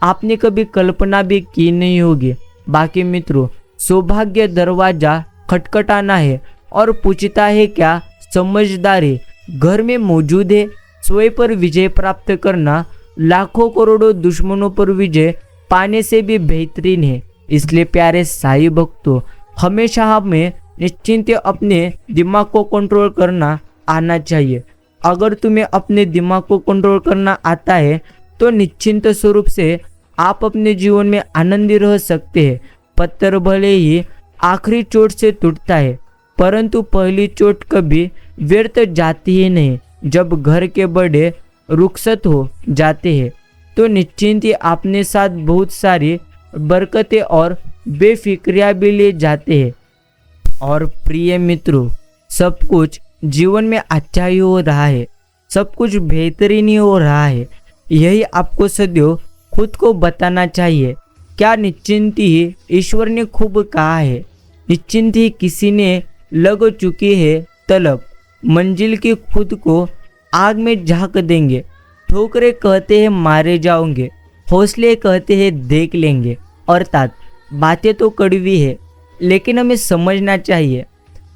आपने कभी कल्पना भी की नहीं होगी। बाकी मित्रों, सौभाग्य दरवाजा खटखटाना है और पूछता है क्या समझदारी घर में मौजूद है। स्वयं पर विजय प्राप्त करना लाखों करोड़ों दुश्मनों पर विजय पाने से भी बेहतरीन है। इसलिए प्यारे साईं भक्तों, हमेशा हमें निश्चिंत अपने दिमाग को कंट्रोल करना आना चाहिए। अगर तुम्हें अपने दिमाग को कंट्रोल करना आता है तो निश्चिंत स्वरूप से आप अपने जीवन में आनंदी रह सकते हैं। पत्थर भले ही आखिरी चोट से टूटता है, परंतु पहली चोट कभी व्यर्थ जाती ही नहीं। जब घर के बड़े रुखसत हो जाते हैं तो निश्चिंत ही अपने साथ बहुत सारी बरकतें और बेफिक्रियां भी ले जाते हैं। और प्रिय मित्रों, सब कुछ जीवन में अच्छा ही हो रहा है, सब कुछ बेहतरीन ही हो रहा है, यही आपको सदैव खुद को बताना चाहिए। क्या निश्चिंत ही ईश्वर ने खूब कहा है, निश्चिंत ही किसी ने लग चुकी है तलब, मंजिल की खुद को आग में झाँक देंगे। ठोकरे कहते हैं मारे जाओगे, हौसले कहते हैं देख लेंगे। अर्थात बातें तो कड़वी है, लेकिन हमें समझना चाहिए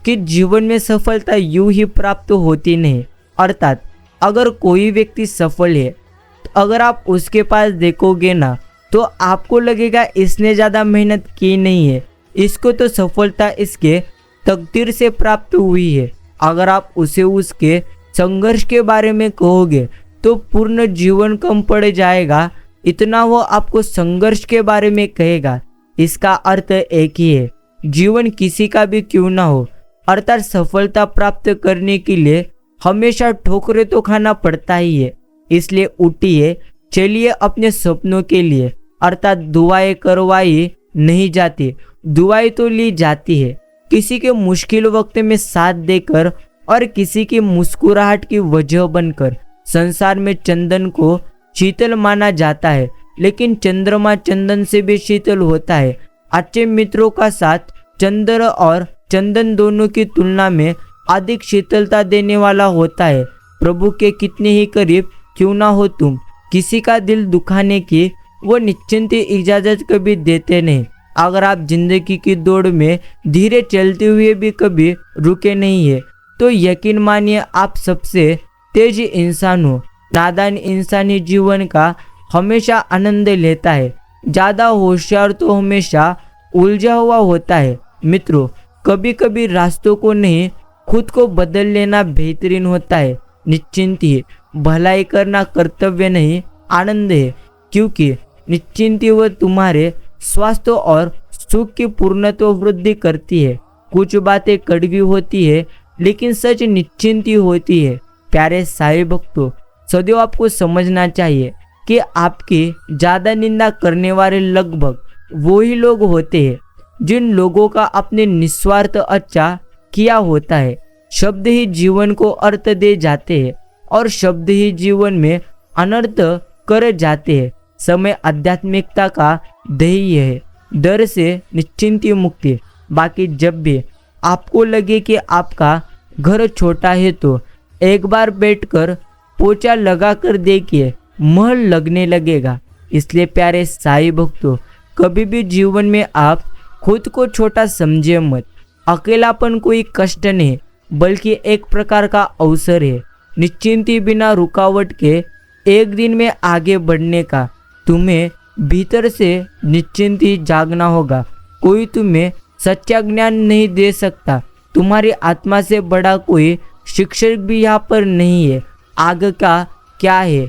कि जीवन में सफलता यूं ही प्राप्त होती नहीं। अर्थात अगर कोई व्यक्ति सफल है, तो अगर आप उसके पास देखोगे ना, तो आपको लगेगा इसने ज़्यादा मेहनत की नहीं है, इसको तो सफलता इसके तकदीर से प्राप्त हुई है। अगर आप उसे उसके संघर्ष के बारे में कहोगे तो पूर्ण जीवन कम पड़ जाएगा, इतना वो आपको संघर्ष के बारे में कहेगा। इसका अर्थ एक ही है, जीवन किसी का भी क्यों ना हो, अर्थात सफलता प्राप्त करने के लिए हमेशा ठोकरें तो खाना पड़ता ही है। इसलिए उठिए, चलिए अपने सपनों के लिए, अर्थात दुआएं करवाई नहीं जाती, दुआएं तो ली जाती है। किसी के मुश्किल वक्त में साथ देकर और किसी की मुस्कुराहट की वजह बनकर। संसार में चंदन को शीतल माना जाता है, लेकिन चंद्रमा चंदन से भी शीतल होता है। अच्छे मित्रों का साथ चंद्र और चंदन दोनों की तुलना में अधिक शीतलता देने वाला होता है। प्रभु के कितने ही करीब क्यों ना हो तुम, किसी का दिल दुखाने की वो निश्चिंत इजाज़त कभी देते नहीं। अगर आप जिंदगी की दौड़ में धीरे चलते हुए भी कभी रुके नहीं है, तो यकीन मानिए आप सबसे तेज इंसान हो। नादान इंसान ही जीवन का हमेशा आनंद लेता है, ज़्यादा होशियार तो हमेशा उलझा हुआ होता है। मित्रों, कभी कभी रास्तों को नहीं, खुद को बदल लेना बेहतरीन होता है। निश्चिंत ही भलाई करना कर्तव्य नहीं, आनंद है, क्योंकि निश्चिंत ही वह तुम्हारे स्वास्थ्य और सुख की पूर्णत्व वृद्धि करती है। कुछ बातें कड़वी होती है, लेकिन सच निश्चिंत ही होती है। प्यारे साईं भक्तों, सदैव आपको समझना चाहिए कि आपकी ज़्यादा निंदा करने वाले लगभग वही लोग होते हैं जिन लोगों का अपने निस्वार्थ अच्छा किया होता है। शब्द ही जीवन को अर्थ दे जाते हैं और शब्द ही जीवन में अनर्थ कर जाते हैं। समय आध्यात्मिकता का ध्येय है, डर से निश्चिंत मुक्ति। बाकी जब भी आपको लगे कि आपका घर छोटा है, तो एक बार बैठकर पोछा लगा कर देखिए, महल लगने लगेगा। इसलिए प्यारे साईं भक्तों, कभी भी जीवन में आप खुद को छोटा समझे मत। अकेलापन कोई कष्ट नहीं, बल्कि एक प्रकार का अवसर है, निश्चिंती बिना रुकावट के एक दिन में आगे बढ़ने का। तुम्हें भीतर से निश्चिंती जागना होगा। कोई तुम्हें सच्चा ज्ञान नहीं दे सकता, तुम्हारी आत्मा से बड़ा कोई शिक्षक भी यहाँ पर नहीं है। आग का क्या है,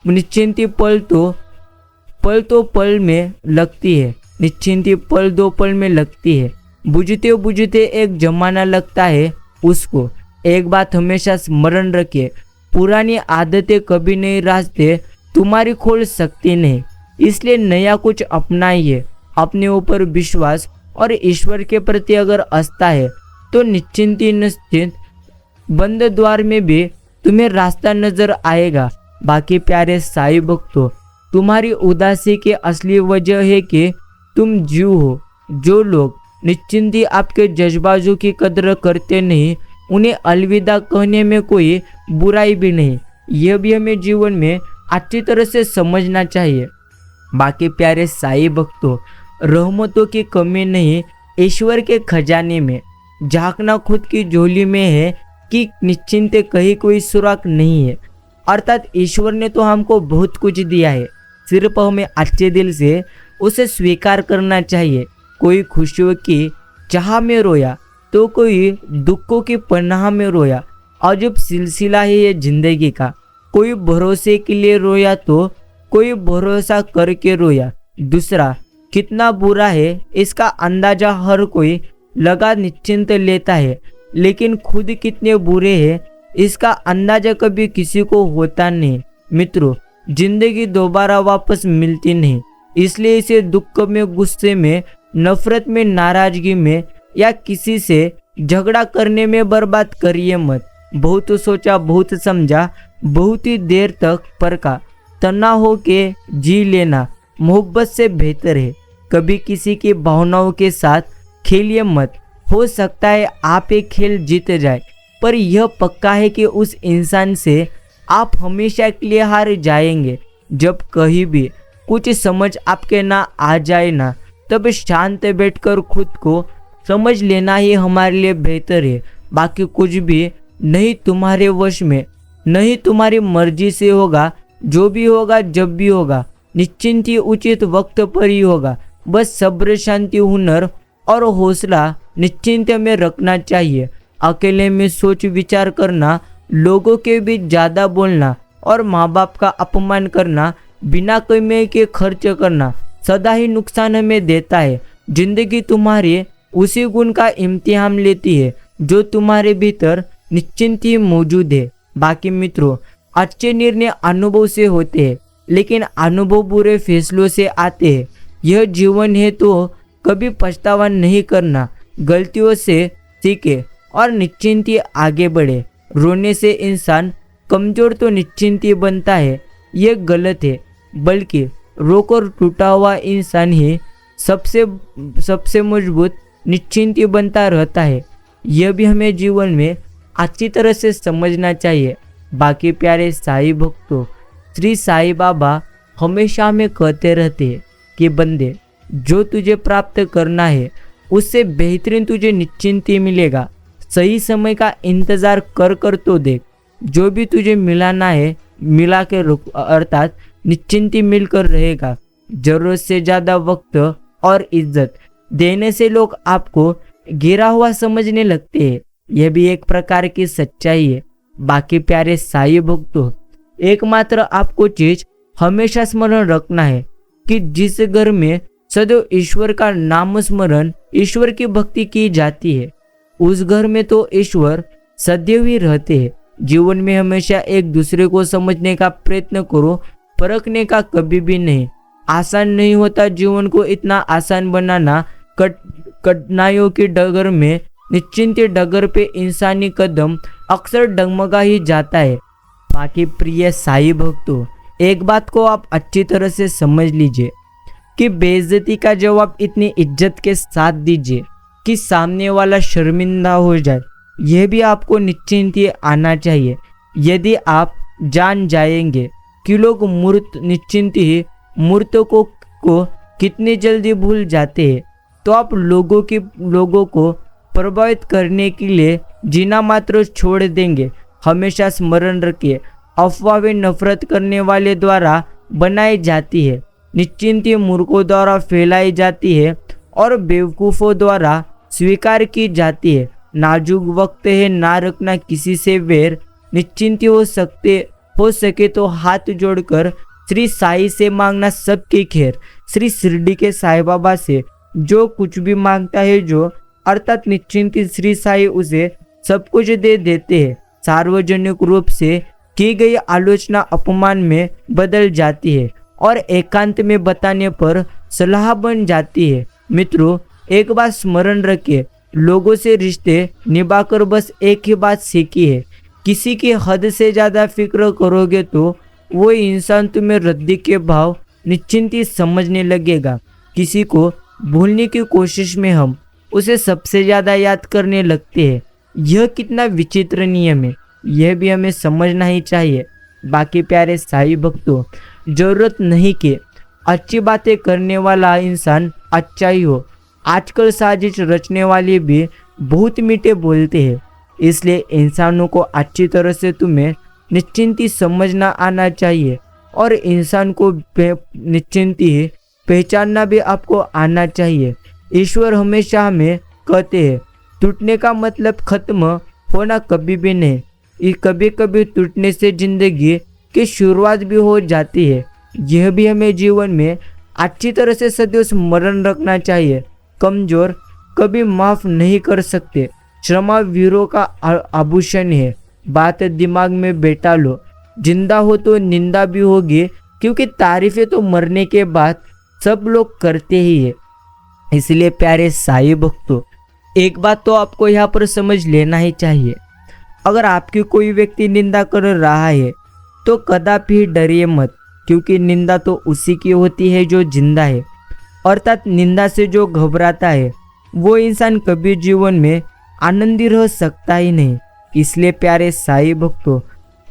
निश्चिंती पल तो पल में लगती है, निश्चिंती पल दो पल में लगती है। बुझते बुझते एक जमाना लगता है उसको। एक बात हमेशा स्मरण रखिए, पुरानी आदतें कभी नए रास्ते तुम्हारी खोल सकती नहीं। इसलिए नया कुछ अपनाइए। अपने ऊपर विश्वास और ईश्वर के प्रति अगर आस्था है, तो निश्चिंत बंद द्वार में भी तुम्हें रास्ता नजर आएगा। बाकी प्यारे साईं भक्तों, तुम्हारी उदासी की असली वजह है कि तुम जीव हो। जो लोग निश्चिंती आपके जज्बातों की कदर करते नहीं, उन्हें अलविदा कहने में कोई बुराई भी नहीं। यह भी हमें जीवन में अच्छी तरह से समझना चाहिए। बाकी प्यारे साईं भक्तों, रहमतों की कमी नहीं, ईश्वर के खजाने में झांकना खुद की झोली में है कि निश्चिंत कहीं कोई सुराग नहीं है। अर्थात ईश्वर ने तो हमको बहुत कुछ दिया है, सिर्फ हमें अच्छे दिल से उसे स्वीकार करना चाहिए। कोई खुशियों की चाह में रोया, तो कोई दुखों की पनाह में रोया। अजब सिलसिला है ये जिंदगी का। कोई भरोसे के लिए रोया, तो कोई भरोसा करके रोया। दूसरा कितना बुरा है, इसका अंदाजा हर कोई लगा निश्चिंत लेता है, लेकिन खुद कितने बुरे हैं, इसका अंदाजा कभी किसी को होता नहीं। मित्रों, जिंदगी दोबारा वापस मिलती नहीं, इसलिए इसे दुख में, गुस्से में, नफरत में, नाराजगी में या किसी से झगड़ा करने में बर्बाद करिए मत। बहुत सोचा, बहुत समझा, बहुत ही देर तक परखा। तना हो के जी लेना मोहब्बत से बेहतर है। कभी किसी की भावनाओं के साथ खेलिए मत। हो सकता है आप एक खेल जीत जाए, पर यह पक्का है कि उस इंसान से आप हमेशा के लिए हार जाएंगे। जब कहीं भी कुछ समझ आपके ना आ जाए ना, तब शांत बैठकर खुद को समझ लेना ही हमारे लिए बेहतर है। बाकी कुछ भी नहीं तुम्हारे वश में, नहीं तुम्हारी मर्जी से होगा। जो भी होगा जब भी होगा, निश्चिंत ही उचित वक्त पर ही होगा। बस सब्र, शांति, हुनर और हौसला निश्चिंत में रखना चाहिए। अकेले में सोच विचार करना, लोगों के बीच ज़्यादा बोलना और माँ बाप का अपमान करना, बिना कमी के खर्च करना सदा ही नुकसान हमें देता है। जिंदगी तुम्हारे उसी गुण का इम्तिहान लेती है जो तुम्हारे भीतर निश्चिंत ही मौजूद है। बाकी मित्रों, अच्छे निर्णय अनुभव से होते हैं, लेकिन अनुभव बुरे फैसलों से आते हैं। यह जीवन है तो कभी पछतावा नहीं करना। गलतियों से सीखे और निश्चिंत ही आगे बढ़े। रोने से इंसान कमजोर तो निश्चिंत ही बनता है, यह गलत है। बल्कि रोकर टूटा हुआ इंसान ही सबसे मजबूत निश्चिंत ही बनता रहता है। यह भी हमें जीवन में अच्छी तरह से समझना चाहिए। बाकी प्यारे साईं भक्तों, श्री साईं बाबा हमेशा हमें कहते रहते हैं कि बंदे, जो तुझे प्राप्त करना है उससे बेहतरीन तुझे निश्चिंत ही मिलेगा। सही समय का इंतज़ार कर कर तो देख। जो भी तुझे मिलाना है मिला के रुक, अर्थात निश्चिंत ही मिलकर रहेगा। जरूरत से ज़्यादा वक्त और इज्जत देने से लोग आपको गिरा हुआ समझने लगते हैं। यह भी एक प्रकार की सच्चाई है। बाकी प्यारे साईं भक्तों, एकमात्र आपको चीज हमेशा स्मरण रखना है कि जिस घर में सदैव ईश्वर का नाम स्मरण, ईश्वर की भक्ति की जाती है, उस घर में तो ईश्वर सदैव ही रहते हैं। जीवन में हमेशा एक दूसरे को समझने का प्रयत्न करो, परखने का कभी भी नहीं। आसान नहीं होता जीवन को इतना आसान बनाना। कठिनाइयों की डगर में निश्चिंत डगर पे इंसानी कदम अक्सर डगमगा ही जाता है। बाकी प्रिय साईं भक्तों, एक बात को आप अच्छी तरह से समझ लीजिए कि बेइज्जती का जवाब इतनी इज्जत के साथ दीजिए कि सामने वाला शर्मिंदा हो जाए। यह भी आपको निश्चिंत ही आना चाहिए। यदि आप जान जाएंगे कि लोग निश्चिंत ही मूर्तों को कितनी जल्दी भूल जाते हैं, तो आप लोगों को प्रभावित करने के लिए जीना मात्र छोड़ देंगे। हमेशा स्मरण रखिए, अफवाहें नफरत करने वाले द्वारा बनाई जाती है, निश्चिंत ही मूर्खों द्वारा फैलाई जाती है और बेवकूफ़ों द्वारा स्वीकार की जाती है। नाजुक वक्त है, ना रखना किसी से वैर। निश्चिंत हो सके तो हाथ जोड़कर श्री साईं से मांगना सबकी खैर। श्री शिरडी के साईं बाबा से जो कुछ भी मांगता है अर्थात निश्चिंत श्री साईं उसे सब कुछ दे देते हैं। सार्वजनिक रूप से की गई आलोचना अपमान में बदल जाती है और एकांत में बताने पर सलाह बन जाती है। मित्रों, एक बात स्मरण रखिए, लोगों से रिश्ते निभाकर बस एक ही बात सीखी है, किसी की हद से ज़्यादा फिक्र करोगे तो वो इंसान तुम्हें रद्दी के भाव निश्चिंत ही समझने लगेगा। किसी को भूलने की कोशिश में हम उसे सबसे ज़्यादा याद करने लगते हैं। यह कितना विचित्र नियम है, यह भी हमें समझना ही चाहिए। बाकी प्यारे साईं भक्तों, जरूरत नहीं कि अच्छी बातें करने वाला इंसान अच्छा ही हो। आजकल साजिश रचने वाले भी बहुत मीठे बोलते हैं, इसलिए इंसानों को अच्छी तरह से तुम्हें निश्चिंत ही समझना आना चाहिए और इंसान को निश्चिंत ही पहचानना भी आपको आना चाहिए। ईश्वर हमेशा हमें कहते हैं, टूटने का मतलब खत्म होना कभी भी नहीं। कभी कभी टूटने से जिंदगी की शुरुआत भी हो जाती है। यह भी हमें जीवन में अच्छी तरह से सदैव स्मरण रखना चाहिए। कमजोर कभी माफ नहीं कर सकते। श्रमा वीरों का आभूषण है। बात दिमाग में बैठा लो, जिंदा हो तो निंदा भी होगी, क्योंकि तारीफें तो मरने के बाद सब लोग करते ही है। इसलिए प्यारे साईं भक्तों, एक बात तो आपको यहाँ पर समझ लेना ही चाहिए, अगर आपकी कोई व्यक्ति निंदा कर रहा है तो कदापि डरिए मत, क्योंकि निंदा तो उसी की होती है जो जिंदा है। अर्थात निंदा से जो घबराता है वो इंसान कभी जीवन में आनंदी रह सकता ही नहीं। इसलिए प्यारे साईं भक्तों,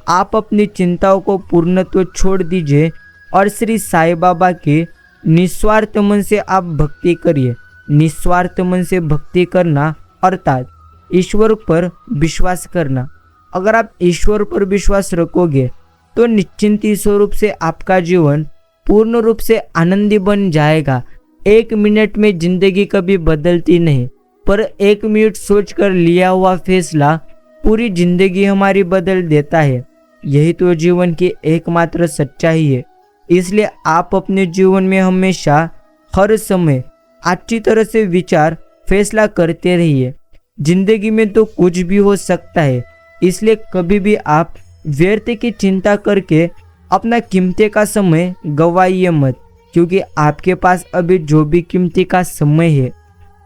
आप अपनी चिंताओं को पूर्णत्व छोड़ दीजिए और श्री साईं बाबा की निस्वार्थ मन से आप भक्ति करिए। निस्वार्थ मन से भक्ति करना अर्थात ईश्वर पर विश्वास करना। अगर आप ईश्वर पर विश्वास रखोगे तो निश्चिंत स्वरूप से आपका जीवन पूर्ण रूप से आनंदी बन जाएगा। 1 मिनट में जिंदगी कभी बदलती नहीं, पर 1 मिनट सोचकर लिया हुआ फैसला पूरी जिंदगी हमारी बदल देता है। यही तो जीवन की एकमात्र सच्चाई है। इसलिए आप अपने जीवन में हमेशा हर समय अच्छी तरह से विचार फैसला करते रहिए। जिंदगी में तो कुछ भी हो सकता है, इसलिए कभी भी आप व्यर्थ की चिंता करके अपना कीमती का समय गवाइए मत, क्योंकि आपके पास अभी जो भी कीमती का समय है,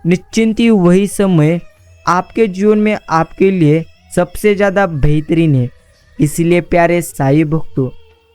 निश्चिंत ही वही समय आपके जीवन में आपके लिए सबसे ज़्यादा बेहतरीन है। इसलिए प्यारे साईं भक्तों,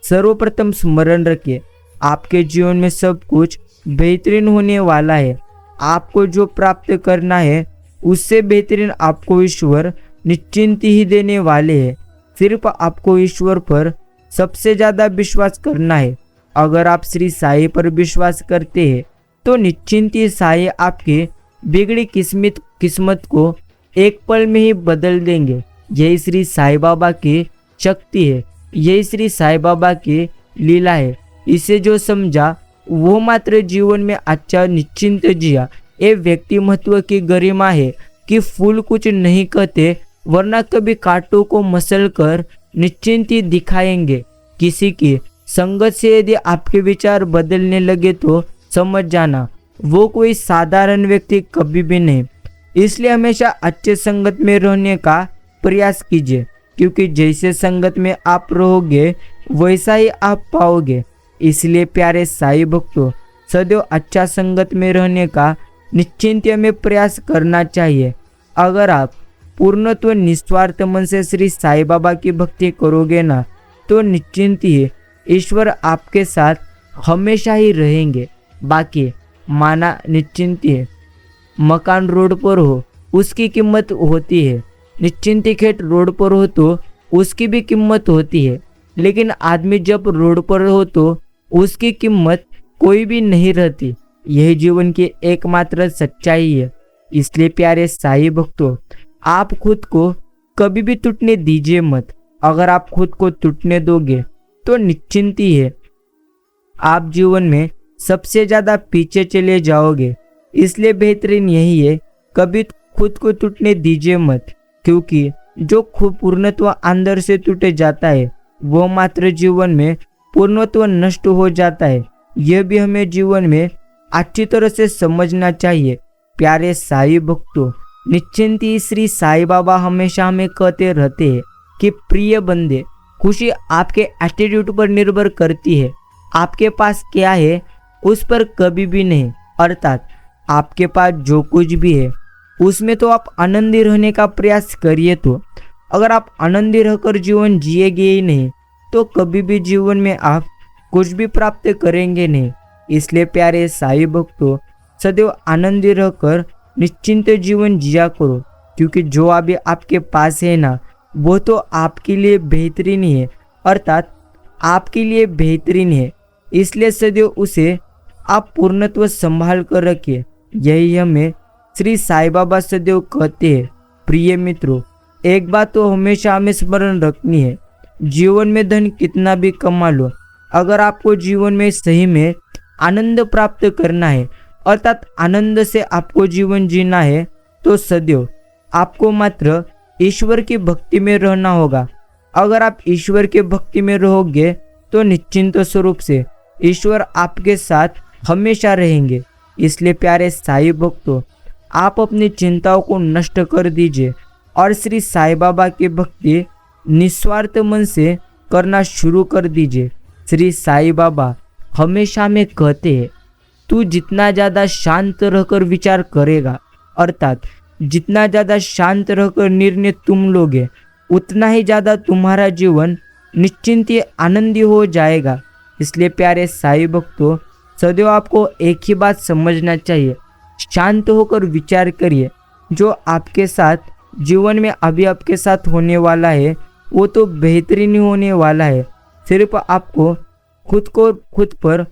सर्वप्रथम स्मरण रखिए, आपके जीवन में सब कुछ बेहतरीन होने वाला है। आपको जो प्राप्त करना है उससे बेहतरीन आपको ईश्वर निश्चिंत ही देने वाले हैं। सिर्फ आपको ईश्वर पर सबसे ज़्यादा विश्वास करना है। अगर आप श्री साईं पर विश्वास करते हैं तो निश्चिंत ही साईं आपकी बिगड़ी किस्मत को एक पल में ही बदल देंगे। यही श्री साईं बाबा की शक्ति है, यही श्री साईं बाबा की लीला है। इसे जो समझा वो मात्र जीवन में अच्छा निश्चिंत जिया। ये व्यक्तिमत्व की गरिमा है कि फूल कुछ नहीं कहते, वरना कभी कांटों को मसल कर निश्चिंत ही दिखाएंगे। किसी की संगत से यदि आपके विचार बदलने लगे तो समझ जाना वो कोई साधारण व्यक्ति कभी भी नहीं। इसलिए हमेशा अच्छे संगत में रहने का प्रयास कीजिए, क्योंकि जैसे संगत में आप रहोगे वैसा ही आप पाओगे। इसलिए प्यारे साईं भक्तों, सदैव अच्छा संगत में रहने का निश्चिंत में प्रयास करना चाहिए। अगर आप पूर्णत्व निस्वार्थ मन से श्री साईं बाबा की भक्ति करोगे ना, तो निश्चिंत ही ईश्वर आपके साथ हमेशा ही रहेंगे। बाकी माना निश्चिंत है, मकान रोड पर हो उसकी कीमत होती है, निश्चिंत खेत रोड पर हो तो उसकी भी कीमत होती है, लेकिन आदमी जब रोड पर हो तो उसकी कीमत कोई भी नहीं रहती। यही जीवन की एकमात्र सच्चाई है। इसलिए प्यारे साईं भक्तों, आप खुद को कभी भी टूटने दीजिए मत। अगर आप खुद को टूटने दोगे तो निश्चिंत ही है आप जीवन में सबसे ज़्यादा पीछे चले जाओगे। इसलिए बेहतरीन यही है, कभी खुद को टूटने दीजिए मत, क्योंकि जो खुद पूर्णत्व अंदर से टूट जाता है वो मात्र जीवन में पूर्णत्व नष्ट हो जाता है। यह भी हमें जीवन में अच्छी तरह से समझना चाहिए। प्यारे साईं भक्तों, निश्चिंत ही श्री साईं बाबा हमेशा हमें कहते रहते हैं कि प्रिय बंदे, खुशी आपके एटीट्यूड पर निर्भर करती है। आपके पास क्या है उस पर कभी भी नहीं। अर्थात आपके पास जो कुछ भी है उसमें तो आप आनंदी रहने का प्रयास करिए। तो अगर आप आनंदी रहकर जीवन जिएंगे ही नहीं तो कभी भी जीवन में आप कुछ भी प्राप्त करेंगे नहीं। इसलिए प्यारे साईं भक्तों, सदैव आनंदी रहकर निश्चिंत जीवन जिया करो, क्योंकि जो अभी आपके पास है ना, वो तो आपके लिए बेहतरीन है। अर्थात आपके लिए बेहतरीन है, इसलिए सदैव उसे आप पूर्णत्व संभाल कर रखिए। यही हमें श्री साईं बाबा सदैव कहते हैं। प्रिय मित्रों, एक बात तो हमेशा हमें स्मरण रखनी है, जीवन में धन कितना भी कमा लो, अगर आपको जीवन में सही में आनंद प्राप्त करना है, अर्थात आनंद से आपको जीवन जीना है, तो सदैव आपको मात्र ईश्वर की भक्ति में रहना होगा। अगर आप ईश्वर के भक्ति में रहोगे तो निश्चिंत स्वरूप से ईश्वर आपके साथ हमेशा रहेंगे। इसलिए प्यारे साईं भक्तों, आप अपनी चिंताओं को नष्ट कर दीजिए और श्री साईं बाबा की भक्ति निस्वार्थ मन से करना शुरू कर दीजिए। श्री साईं बाबा हमेशा में कहते हैं, तू जितना ज़्यादा शांत रहकर विचार करेगा, अर्थात जितना ज़्यादा शांत रहकर निर्णय तुम लोगे, उतना ही ज़्यादा तुम्हारा जीवन निश्चिंत ही आनंदी हो जाएगा। इसलिए प्यारे साईं भक्तों, सदैव आपको एक ही बात समझना चाहिए, शांत होकर विचार करिए। जो आपके साथ जीवन में अभी आपके साथ होने वाला है वो तो बेहतरीन ही होने वाला है। सिर्फ आपको खुद पर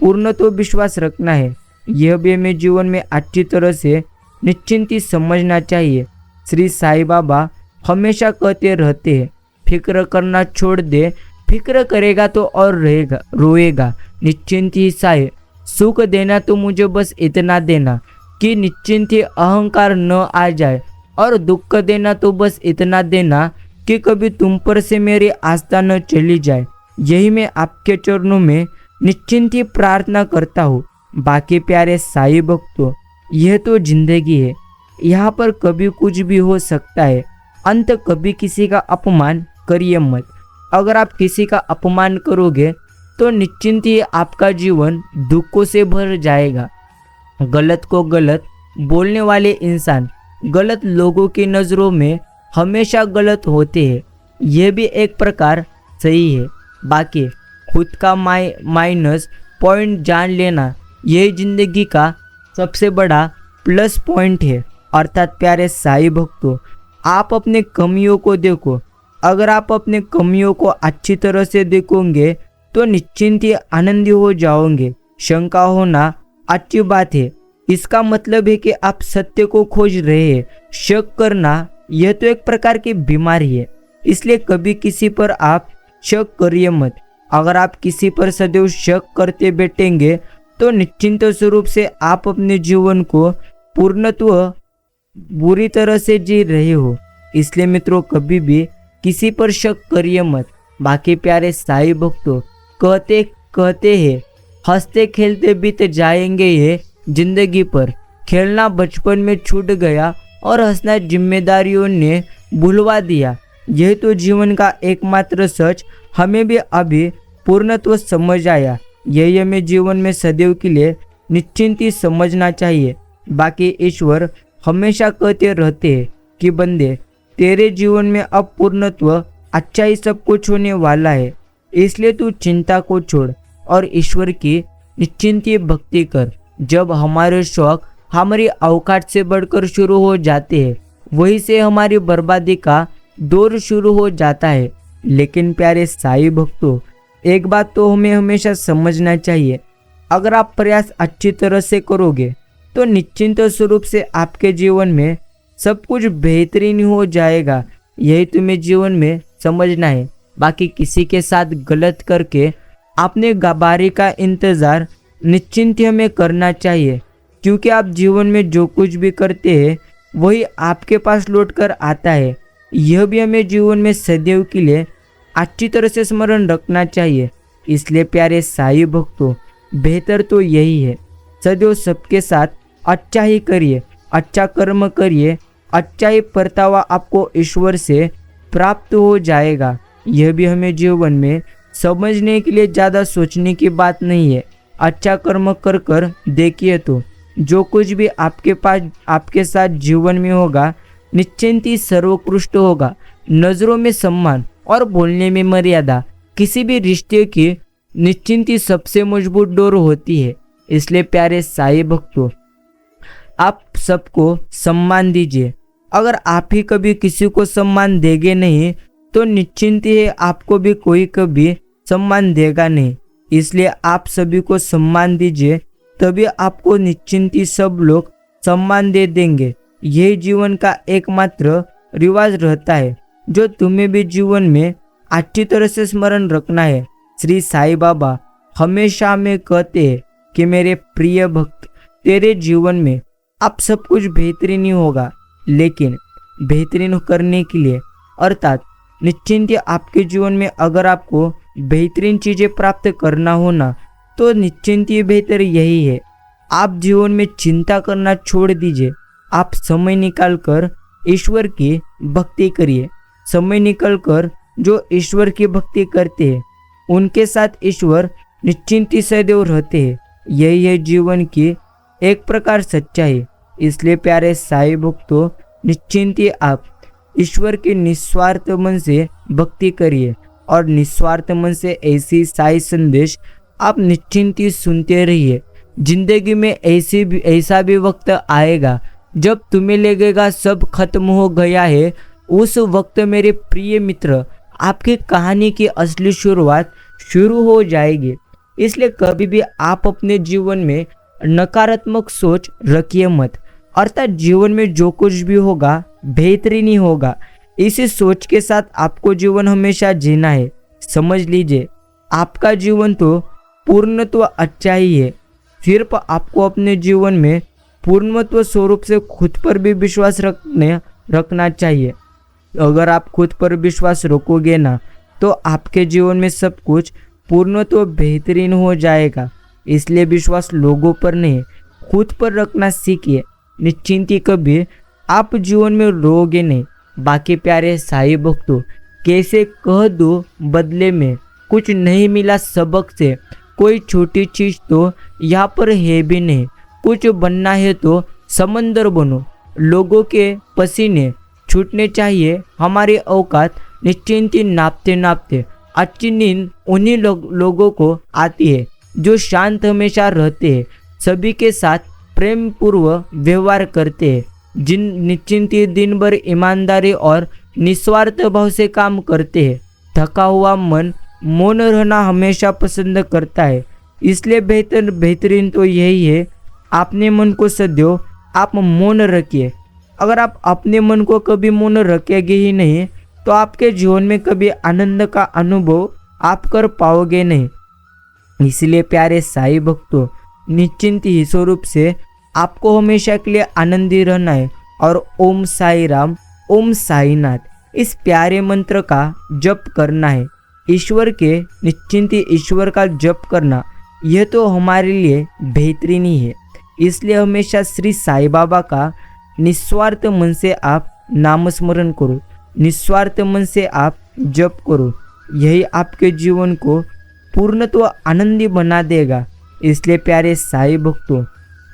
पूर्ण तो विश्वास रखना है। यह भी हमें जीवन में अच्छी तरह से निश्चिंत ही समझना चाहिए। श्री साईं बाबा हमेशा कहते रहते हैं, फिक्र करना छोड़ दे, फिक्र करेगा तो और रहेगा रोएगा। निश्चिंत ही साईं, सुख देना तो मुझे बस इतना देना कि निश्चिंत ही अहंकार न आ जाए, और दुख देना तो बस इतना देना कि कभी तुम पर से मेरी आस्था न चली जाए। यही मैं आपके चरणों में निश्चिंत ही प्रार्थना करता हूँ। बाकी प्यारे साईं भक्तों, यह तो जिंदगी है, यहाँ पर कभी कुछ भी हो सकता है। अंत कभी किसी का अपमान करिए मत। अगर आप किसी का अपमान करोगे तो निश्चिंत ही आपका जीवन दुखों से भर जाएगा। गलत को गलत बोलने वाले इंसान गलत लोगों की नज़रों में हमेशा गलत होते हैं। यह भी एक प्रकार सही है। बाकी खुद का माइनस पॉइंट जान लेना यही जिंदगी का सबसे बड़ा प्लस पॉइंट है। अर्थात प्यारे साईं भक्तों, आप अपने कमियों को देखो। अगर आप अपने कमियों को अच्छी तरह से देखोगे तो निश्चिंत ही आनंदी हो जाओगे। शंका होना अच्छी बात है, इसका मतलब है कि आप सत्य को खोज रहे हैं। शक करना यह तो एक प्रकार की बीमारी है, इसलिए कभी किसी पर आप शक करिए मत। अगर आप किसी पर सदैव शक करते बैठेंगे तो निश्चिंत स्वरूप से आप अपने जीवन को पूर्णत्व बुरी तरह से जी रहे हो। इसलिए मित्रों, कभी भी किसी पर शक करिए मत। बाकी प्यारे साईं भक्तों, कहते हैं हंसते खेलते बीत जाएंगे ये जिंदगी पर। खेलना बचपन में छूट गया और हंसना जिम्मेदारियों ने भुलवा दिया। यह तो जीवन का एकमात्र सच हमें भी अभी पूर्णत्व समझ आया। यही हमें जीवन में सदैव के लिए निश्चिंत ही समझना चाहिए। बाकी ईश्वर हमेशा कहते रहते हैं कि बंदे, तेरे जीवन में अब पूर्णत्व अच्छा ही सब कुछ होने वाला है। इसलिए तू चिंता को छोड़ और ईश्वर की निश्चिंत ही भक्ति कर। जब हमारे शौक हमारी औकात से बढ़कर शुरू हो जाते हैं, वहीं से हमारी बर्बादी का दौर शुरू हो जाता है। लेकिन प्यारे साईं भक्तों, एक बात तो हमें हमेशा समझना चाहिए, अगर आप प्रयास अच्छी तरह से करोगे तो निश्चिंत स्वरूप से आपके जीवन में सब कुछ बेहतरीन हो जाएगा। यही तुम्हें जीवन में समझना है। बाकी किसी के साथ गलत करके अपने बारी का इंतज़ार निश्चिंत हमें करना चाहिए, क्योंकि आप जीवन में जो कुछ भी करते हैं वही आपके पास लौट कर आता है। यह भी हमें जीवन में सदैव के लिए अच्छी तरह से स्मरण रखना चाहिए। इसलिए प्यारे साईं भक्तों, बेहतर तो यही है, सदैव सबके साथ अच्छा ही करिए, अच्छा कर्म करिए, अच्छा ही परतावा आपको ईश्वर से प्राप्त हो जाएगा। यह भी हमें जीवन में समझने के लिए ज़्यादा सोचने की बात नहीं है। अच्छा कर्म कर कर देखिए तो जो कुछ भी आपके साथ जीवन में होगा निश्चिंत ही सर्वोत्कृष्ट होगा। नज़रों में सम्मान और बोलने में मर्यादा किसी भी रिश्ते की निश्चिंत ही सबसे मजबूत डोर होती है। इसलिए प्यारे साईं भक्तों, आप सबको सम्मान दीजिए। अगर आप ही कभी किसी को सम्मान देंगे नहीं तो निश्चिंत ही आपको भी कोई कभी सम्मान देगा नहीं। इसलिए आप सभी को सम्मान दीजिए, तभी आपको निश्चिंत ही सब लोग सम्मान दे देंगे। यही जीवन का एकमात्र रिवाज रहता है जो तुम्हें भी जीवन में अच्छी तरह से स्मरण रखना है। श्री साईं बाबा हमेशा हमें कहते हैं कि मेरे प्रिय भक्त, तेरे जीवन में अब सब कुछ बेहतरीन ही होगा, लेकिन बेहतरीन करने के लिए अर्थात निश्चिंत आपके जीवन में अगर आपको बेहतरीन चीज़ें प्राप्त करना हो ना, तो निश्चिंत बेहतर यही है, आप जीवन में चिंता करना छोड़ दीजिए। आप समय निकाल कर ईश्वर की भक्ति करिए। समय निकाल कर जो ईश्वर की भक्ति करते हैं उनके साथ ईश्वर निश्चिंत सदैव रहते हैं। यही है जीवन की एक प्रकार सच्चाई। इसलिए प्यारे साईं भक्तों, निश्चिंत आप ईश्वर के निस्वार्थ मन से भक्ति करिए और निस्वार्थ मन से ऐसी साई संदेश आप निश्चिंत ही सुनते रहिए। जिंदगी में ऐसा भी वक्त आएगा जब तुम्हें लगेगा सब खत्म हो गया है। उस वक्त मेरे प्रिय मित्र आपकी कहानी की असली शुरुआत शुरू हो जाएगी। इसलिए कभी भी आप अपने जीवन में नकारात्मक सोच रखिए मत, अर्थात जीवन में जो कुछ भी होगा बेहतरीन ही होगा। इसी सोच के साथ आपको जीवन हमेशा जीना है। समझ लीजिए आपका जीवन तो पूर्णत्व अच्छा ही है। सिर्फ आपको अपने जीवन में पूर्णत्व स्वरूप से खुद पर भी विश्वास रखना चाहिए। अगर आप खुद पर विश्वास रखोगे ना तो आपके जीवन में सब कुछ पूर्णत्व बेहतरीन हो जाएगा। इसलिए विश्वास लोगों पर नहीं खुद पर रखना सीखिए। निश्चिंत ही कभी आप जीवन में रोगे नहीं। बाकी प्यारे साईं भक्तों, कैसे कह दो बदले में कुछ नहीं मिला सबक से, कोई छोटी चीज तो यहाँ पर है भी नहीं। कुछ बनना है तो समंदर बनो। लोगों के पसीने छूटने चाहिए। हमारी औकात निश्चिंती नापते नापते अच्छी नींद उन्हीं लोगों को आती है जो शांत हमेशा रहते हैं, सभी के साथ प्रेम पूर्वक व्यवहार करते हैं, जिन निश्चिंती दिन भर ईमानदारी और निस्वार्थ भाव से काम करते हैं। थका हुआ मन मौन रहना हमेशा पसंद करता है। इसलिए बेहतरीन तो यही है अपने मन को सदैव आप मौन रखिए। अगर आप अपने मन को कभी मौन रखेंगे ही नहीं तो आपके जीवन में कभी आनंद का अनुभव आप कर पाओगे नहीं। इसलिए प्यारे साईं भक्तों, निश्चिंत ही स्वरूप से आपको हमेशा के लिए आनंदी रहना है और ओम साई राम ओम साईनाथ इस प्यारे मंत्र का जप करना है। ईश्वर के निश्चिंती ईश्वर का जप करना यह तो हमारे लिए बेहतरीन ही है। इसलिए हमेशा श्री साईं बाबा का निस्वार्थ मन से आप नाम स्मरण करो, निस्वार्थ मन से आप जप करो। यही आपके जीवन को पूर्णत्व आनंदी बना देगा। इसलिए प्यारे साईं भक्तों,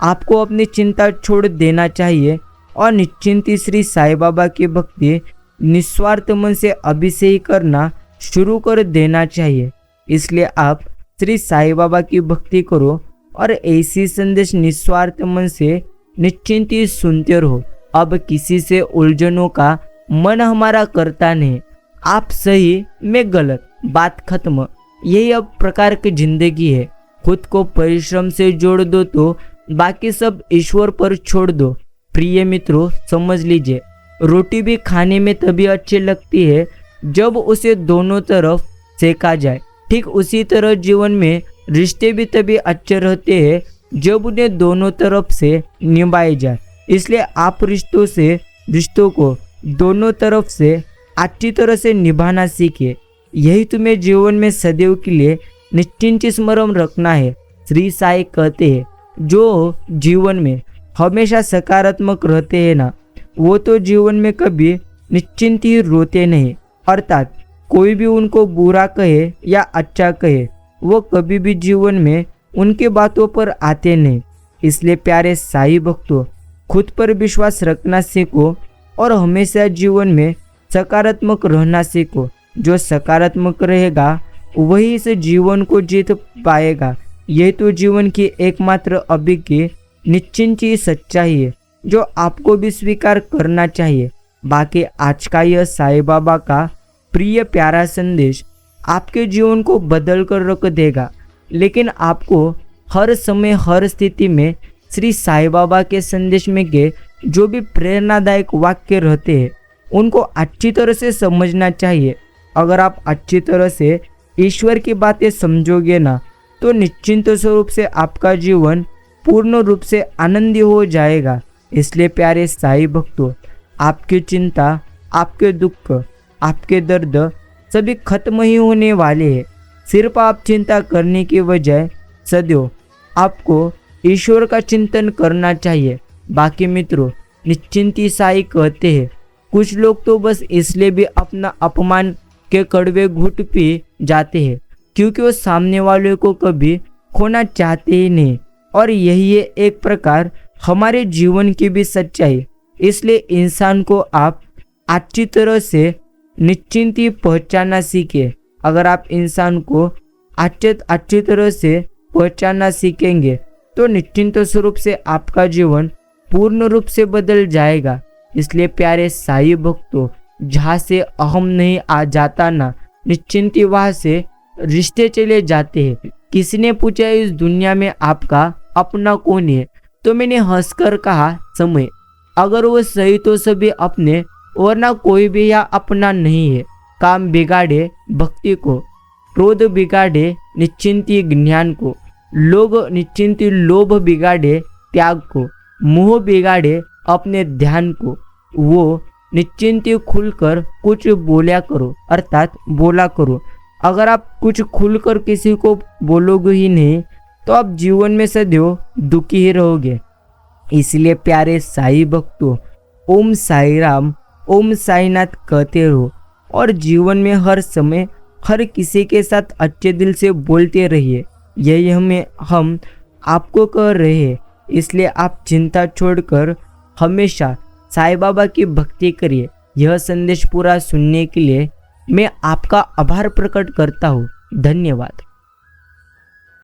आपको अपनी चिंता छोड़ देना चाहिए और निश्चिंती श्री साईं बाबा की भक्ति निस्वार्थ मन से अभी से ही करना शुरू कर देना चाहिए। इसलिए आप श्री साईं बाबा की भक्ति करो और ऐसी संदेश निस्वार्थ मन से निश्चिंत ही सुनते रहो। अब किसी से उलझनों का मन हमारा करता नहीं। आप सही मैं गलत, बात खत्म। यही अब प्रकार की जिंदगी है। खुद को परिश्रम से जोड़ दो तो बाकी सब ईश्वर पर छोड़ दो। प्रिय मित्रों, समझ लीजिए रोटी भी खाने में तभी अच्छी लगती है जब उसे दोनों तरफ सेका जाए। ठीक उसी तरह जीवन में रिश्ते भी तभी अच्छे रहते हैं जब उन्हें दोनों तरफ से निभाए जाए। इसलिए आप रिश्तों को दोनों तरफ से अच्छी तरह से निभाना सीखिए। यही तुम्हें जीवन में सदैव के लिए निश्चिंत स्मरण रखना है। श्री साईं कहते हैं, जो जीवन में हमेशा सकारात्मक रहते हैं ना, वो तो जीवन में कभी निश्चिंत ही रोते नहीं। अर्थात कोई भी उनको बुरा कहे या अच्छा कहे, वो कभी भी जीवन में उनके बातों पर आते नहीं। इसलिए प्यारे साईं भक्तों, खुद पर विश्वास रखना सीखो और हमेशा जीवन में सकारात्मक रहना सीखो। जो सकारात्मक रहेगा वही इस जीवन को जीत पाएगा। यह तो जीवन की एकमात्र अभी की निश्चिंत ही सच्चाई है जो आपको भी स्वीकार करना चाहिए। बाकी आज का यह साईं बाबा का प्रिय प्यारा संदेश आपके जीवन को बदल कर रख देगा। लेकिन आपको हर समय हर स्थिति में श्री साईं बाबा के संदेश में के जो भी प्रेरणादायक वाक्य रहते हैं उनको अच्छी तरह से समझना चाहिए। अगर आप अच्छी तरह से ईश्वर की बातें समझोगे ना तो निश्चिंत स्वरूप से आपका जीवन पूर्ण रूप से आनंदी हो जाएगा। इसलिए प्यारे साईं भक्तों, आपकी चिंता, आपके दुख, आपके दर्द सभी खत्म ही होने वाले हैं। सिर्फ आप चिंता करने की बजाय सदैव आपको ईश्वर का चिंतन करना चाहिए। बाकी मित्रों, निश्चिंती साईं कहते हैं, कुछ लोग तो बस इसलिए भी अपना अपमान के कड़वे घूंट पी जाते हैं क्योंकि वो सामने वाले को कभी खोना चाहते ही नहीं। और यही है एक प्रकार हमारे जीवन की भी सच्चाई। इसलिए इंसान को आप अच्छी तरह से निश्चिंती पहचानना सीखे। अगर आप इंसान को अच्छी तरह से पहचानना सीखेंगे तो निश्चिंत स्वरूप से आपका जीवन पूर्ण रूप से बदल जाएगा। इसलिए प्यारे साईं भक्तों, जहाँ से अहम नहीं आ जाता ना निश्चिंती, वहाँ से रिश्ते चले जाते हैं। किसी ने पूछा इस दुनिया में आपका अपना कौन है, तो मैंने हंसकर कहा समय। अगर वो सही तो सभी अपने, वरना कोई भी यहाँ अपना नहीं है। काम बिगाड़े भक्ति को, क्रोध बिगाड़े निश्चिंती ज्ञान को, निश्चिंती लोभ बिगाड़े त्याग को, मोह बिगाड़े अपने ध्यान को। वो निश्चिंती खुलकर कुछ बोला करो, अर्थात बोला करो। अगर आप कुछ खुलकर किसी को बोलोगे ही नहीं तो आप जीवन में सदैव दुखी ही रहोगे। इसलिए प्यारे साईं भक्तों, ओम साई राम, ओम साईनाथ कहते रहो और जीवन में हर समय हर किसी के साथ अच्छे दिल से बोलते रहिए। यही हम आपको कह रहे हैं। इसलिए आप चिंता छोड़कर हमेशा साईं बाबा की भक्ति करिए। यह संदेश पूरा सुनने के लिए मैं आपका आभार प्रकट करता हूँ। धन्यवाद।